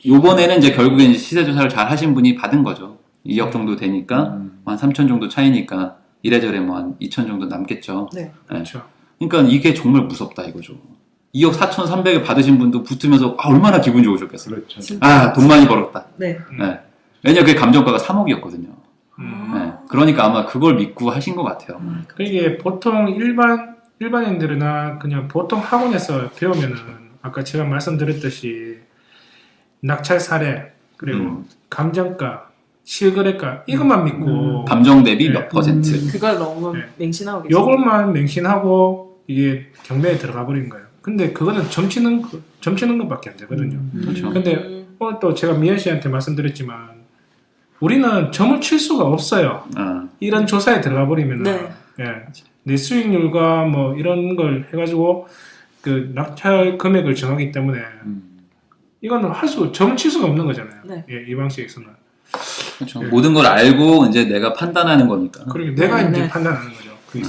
요번에는 이제 결국엔 시세 조사를 잘 하신 분이 받은 거죠. 2억 정도 되니까 한 3천 정도 차이니까 이래저래 뭐 한 2천 정도 남겠죠. 네. 그렇죠. 그러니까 이게 정말 무섭다 이거죠. 2억 4,300을 받으신 분도 붙으면서 얼마나 기분 좋으셨겠어요. 그렇죠. 돈 많이 벌었다. 네. 네. 왜냐면 그게 감정가가 3억이었거든요. 네. 그러니까 아마 그걸 믿고 하신 것 같아요. 그게 보통 일반인들이나 그냥 보통 학원에서 배우면은 아까 제가 말씀드렸듯이 낙찰 사례 그리고 감정가 실거래가 이것만 믿고 감정 대비 네. 몇 퍼센트. 그걸 너무 네. 맹신하고 계세요. 요것만 맹신하고 이게 경매에 들어가 버린 거예요. 근데 그거는 점치는 것밖에 안 되거든요. 그렇죠. 근데 오늘 또 제가 미연 씨한테 말씀드렸지만 우리는 점을 칠 수가 없어요. 이런 조사에 들어가 버리면 네. 예, 내 수익률과 뭐 이런 걸 해가지고 그 낙찰 금액을 정하기 때문에 이거는 점을 칠 수가 없는 거잖아요. 네. 예, 이 방식에서는. 그렇죠. 모든 걸 알고 이제 내가 판단하는 거니까. 그리고 내가 네, 이제 네. 판단하는 거죠. 그게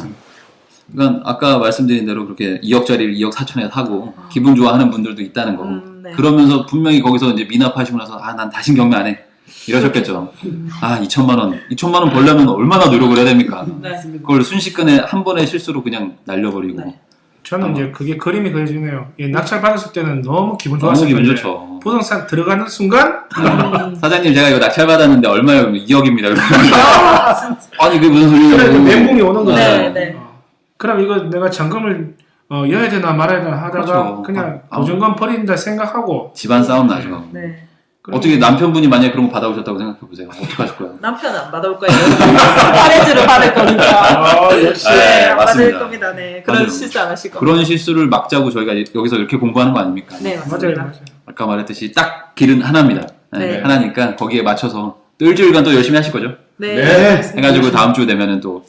그러니까 아까 말씀드린 대로 그렇게 2억짜리를 2억 4천에 사고 기분 좋아하는 분들도 있다는 거. 네. 그러면서 분명히 거기서 이제 미납하시고 나서 난 다신 경매 안 해. 이러셨겠죠. 2천만 원 벌려면 얼마나 노력을 해야 됩니까? 네. 그걸 순식간에 한 번의 실수로 그냥 날려버리고. 네. 저는 이제 그게 그림이 그려지네요. 예, 낙찰 받았을 때는 너무 기분 너무 좋았을 기분 건데 좋죠. 부동산 들어가는 순간 사장님 제가 이거 낙찰 받았는데 얼마예요? 2억입니다. 아니 그게 무슨 소리예요? 그래 멘붕이 오는 거죠. 네, 네. 그럼 이거 내가 잔금을 여야 되나 말아야 되나 하다가 그렇죠. 그냥 보증금 버린다 생각하고 집안 싸움 나죠. 네. 어떻게 남편분이 만약에 그런 거 받아오셨다고 생각해보세요. 어떡하실 거예요? 남편은 안 받아올 거예요. 파레즈를 받을 거니까. 역시 네, 안 받을 맞습니다. 겁니다. 네. 그런 맞아요. 실수 안 하실 겁니다. 그런 실수를 막자고 저희가 여기서 이렇게 공부하는 거 아닙니까? 네, 맞아요, 맞습니다. 맞아요. 아까 말했듯이 딱 길은 하나입니다. 네. 하나니까 거기에 맞춰서 또 일주일간 또 열심히 하실 거죠? 네. 네. 알겠습니다. 해가지고 다음 주 되면은 또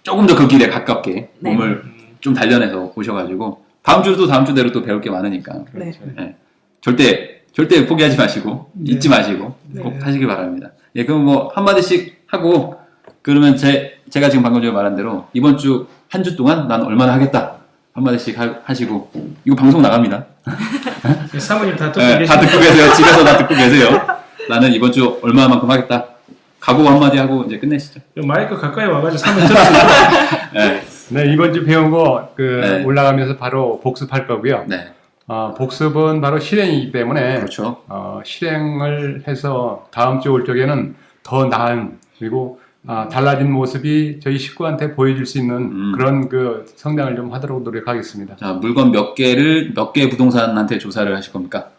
조금 더 그 길에 가깝게 네. 몸을 좀 단련해서 오셔가지고 다음 주도 다음 주대로 또 배울 게 많으니까 네. 절대 포기하지 마시고 네. 잊지 마시고 꼭 네. 하시길 바랍니다. 예, 그럼 뭐 한마디씩 하고 그러면 제가 지금 방금 전에 말한 대로 이번 주 한 주 동안 난 얼마나 하겠다 한마디씩 하시고 이거 방송 나갑니다. 사모님 다 듣고 네, 다 계시죠? 듣고 계세요. 집에서 다 듣고 계세요. 나는 이번 주 얼마만큼 하겠다. 각오 한마디 하고 이제 끝내시죠. 마이크 가까이 와가지고 사모님 들었어요. 네. 네, 이번 주 배운 거 네. 올라가면서 바로 복습할 거고요. 네. 복습은 바로 실행이기 때문에 그렇죠. 실행을 해서 다음 주 올 적에는 더 나은 그리고 달라진 모습이 저희 식구한테 보여줄 수 있는 그런 그 성장을 좀 하도록 노력하겠습니다. 자, 물건 몇 개 부동산한테 조사를 하실 겁니까?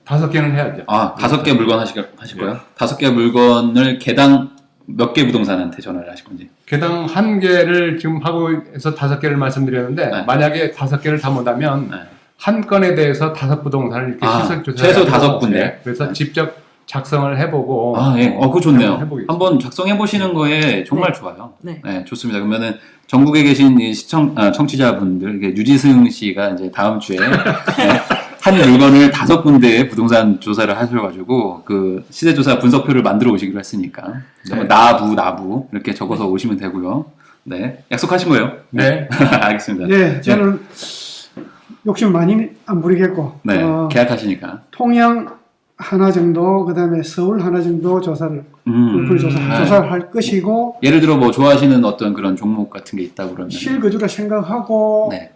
5개는 해야죠. 5개 물건 하실 거예요? 5개 물건을 개당 몇 개 부동산한테 전화를 하실 건지. 개당 1개를 지금 하고 해서 5개를 말씀드렸는데 네. 만약에 5개를 다 못하면 네. 한 건에 대해서 5부동산을 이렇게 시설 조사를 최소 하고, 5군데. 네, 그래서 직접 작성을 해보고 예. 그거 좋네요. 해보겠습니다. 한번 작성해 보시는 거에 정말 좋아요. 네. 네, 좋습니다. 그러면은 전국에 계신 이 청취자분들, 이게 유지승 씨가 이제 다음 주에 한 물건을 5군데에 부동산 조사를 하셔가지고 그 시세조사 분석표를 만들어 오시기로 했으니까 네. 나부 이렇게 적어서 오시면 되고요. 네, 약속하신 거예요? 네. 알겠습니다. 네, 저는 욕심 많이 안 부리겠고 네, 계약하시니까. 통영 하나 정도, 그 다음에 서울 하나 정도 조사를 조사를 할 것이고 예를 들어 뭐 좋아하시는 어떤 그런 종목 같은 게 있다 그러면 실거주라 생각하고 네.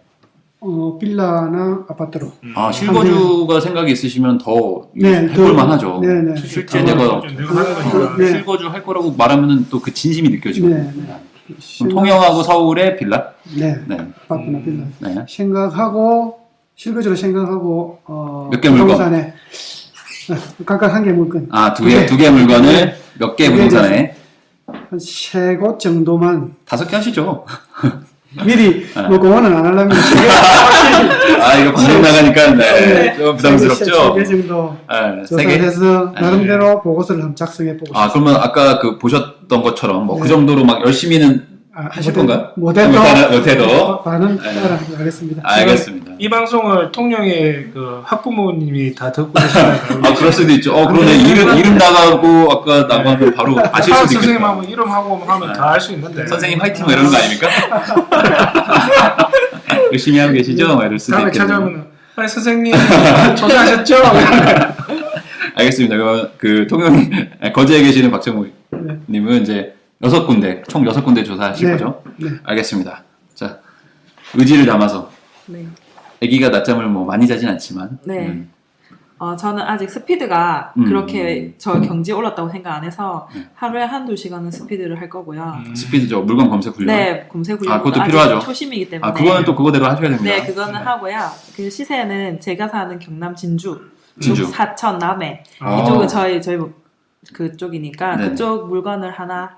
빌라나 아파트로. 실거주가 생각이 있으시면 더 네, 해볼만 하죠. 네, 네. 실제 내가 하는 네. 실거주 할 거라고 말하면 또 그 진심이 느껴지거든요. 네, 네. 그럼 통영하고 서울의 빌라? 네, 네. 아파트나 빌라 네. 생각하고 실거주로 생각하고 몇개 물건? 부동산에 각각 한 개 물건. 두 개 물건을 몇 개 부동산에 한 3곳 정도만 5개 하시죠. 미리 뭐 공헌은 안 하려면 이거 방송 나가니까 좀 부담스럽죠. 3개 정도 네, 3개. 조사해서 나름대로 보고서를 한번 작성해 보고 싶습니다. 그러면 아까 그 보셨던 것처럼 뭐 그 정도로 막 열심히는 하실 건가요? 못해도 반은 네. 따라하겠습니다. 알겠습니다. 이 방송을 통영의 그 학부모님이 다 듣고 계시나요? 그럴 수도 있죠. 그러네. 이름 나가고 아까 나가면 바로 아실 수도 있겠다. 선생님하고 이름하고 하면 다 알 수 있는데. 선생님 화이팅 뭐 이러는 거 아닙니까? 열심히 하고 계시죠? 막 이럴 수도 다음에 있겠네요. 찾아오면 선생님 조사하셨죠? 알겠습니다. 그럼 그 통영 거제에 계시는 박정우님은 이제 6군데 총 6군데 조사하실 네. 거죠? 네. 알겠습니다. 자, 의지를 담아서 네. 아기가 낮잠을 뭐 많이 자진 않지만. 네. 저는 아직 스피드가 그렇게 저 경지에 올랐다고 생각 안 해서 하루에 한두 시간은 스피드를 할 거고요. 스피드죠. 물건 검색 훈련. 네, 검색 훈련. 그것도 필요하죠. 초심이기 때문에. 그거는 또 그거대로 하셔야 됩니다. 네, 그거는 하고요. 그 시세는 제가 사는 경남 진주, 진주. 사천, 남해 이쪽은 저희 그쪽이니까 네네. 그쪽 물건을 하나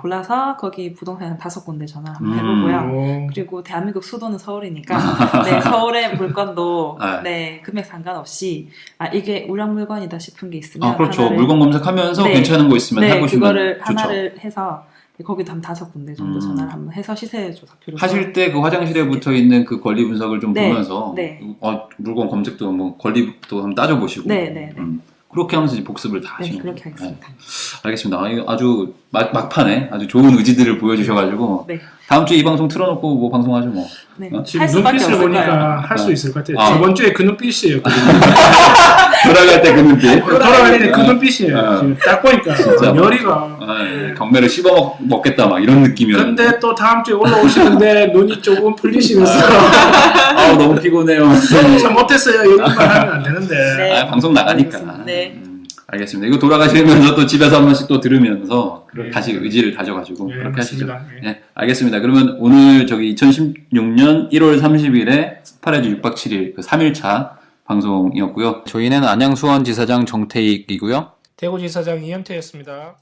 골라서 거기 부동산 5군데 전화 한번 해보고요. 그리고 대한민국 수도는 서울이니까 네, 서울의 물건도 네, 금액 상관없이 이게 우량 물건이다 싶은 게 있으면 그렇죠. 하나를, 물건 검색하면서 네, 괜찮은 거 있으면 네, 해보시면 그거를 좋죠. 하나를 해서 거기도 한 5군데 정도 전화를 한번 해서 시세 조사표를 하실 때 그 화장실에 붙어 있는 그 권리 분석을 좀 네, 보면서 네. 물건 검색도 뭐 권리도 한번 따져보시고 네, 네, 네. 그렇게 하면서 이제 복습을 다 네, 하시는 그렇게 하겠습니다. 알겠습니다. 이거 아주 막판에 아주 좋은 의지들을 보여주셔가지고 네. 다음 주에 이 방송 틀어놓고 뭐 방송하죠 뭐. 네. 지금 할 수밖에 눈빛을 없을 보니까 거예요. 할 수 있을 것 같아요. 저번 주에 그 눈빛이에요. 돌아갈 때 그 눈빛. 돌아갈 때 그 눈빛이에요. 지금 딱 보니까 열이가. 경매를 씹어 먹겠다 막 이런 느낌이었는데. 근데 또 다음 주에 올라오시는데 눈이 조금 풀리시면서 너무 피곤해요. 참 못했어요. 이런 말 하면 안 되는데. 네. 방송 나가니까. 알겠습니다. 네. 알겠습니다. 이거 돌아가시면서 또 집에서 한 번씩 또 들으면서 네. 다시 의지를 다져가지고 네, 그렇게 맞습니다. 하시죠. 네. 네, 알겠습니다. 그러면 오늘 2016년 1월 30일에 스파레즈 6박 7일 그 3일차 방송이었고요. 저희는 안양수원지사장 정태익이고요. 대구지사장 이현태였습니다.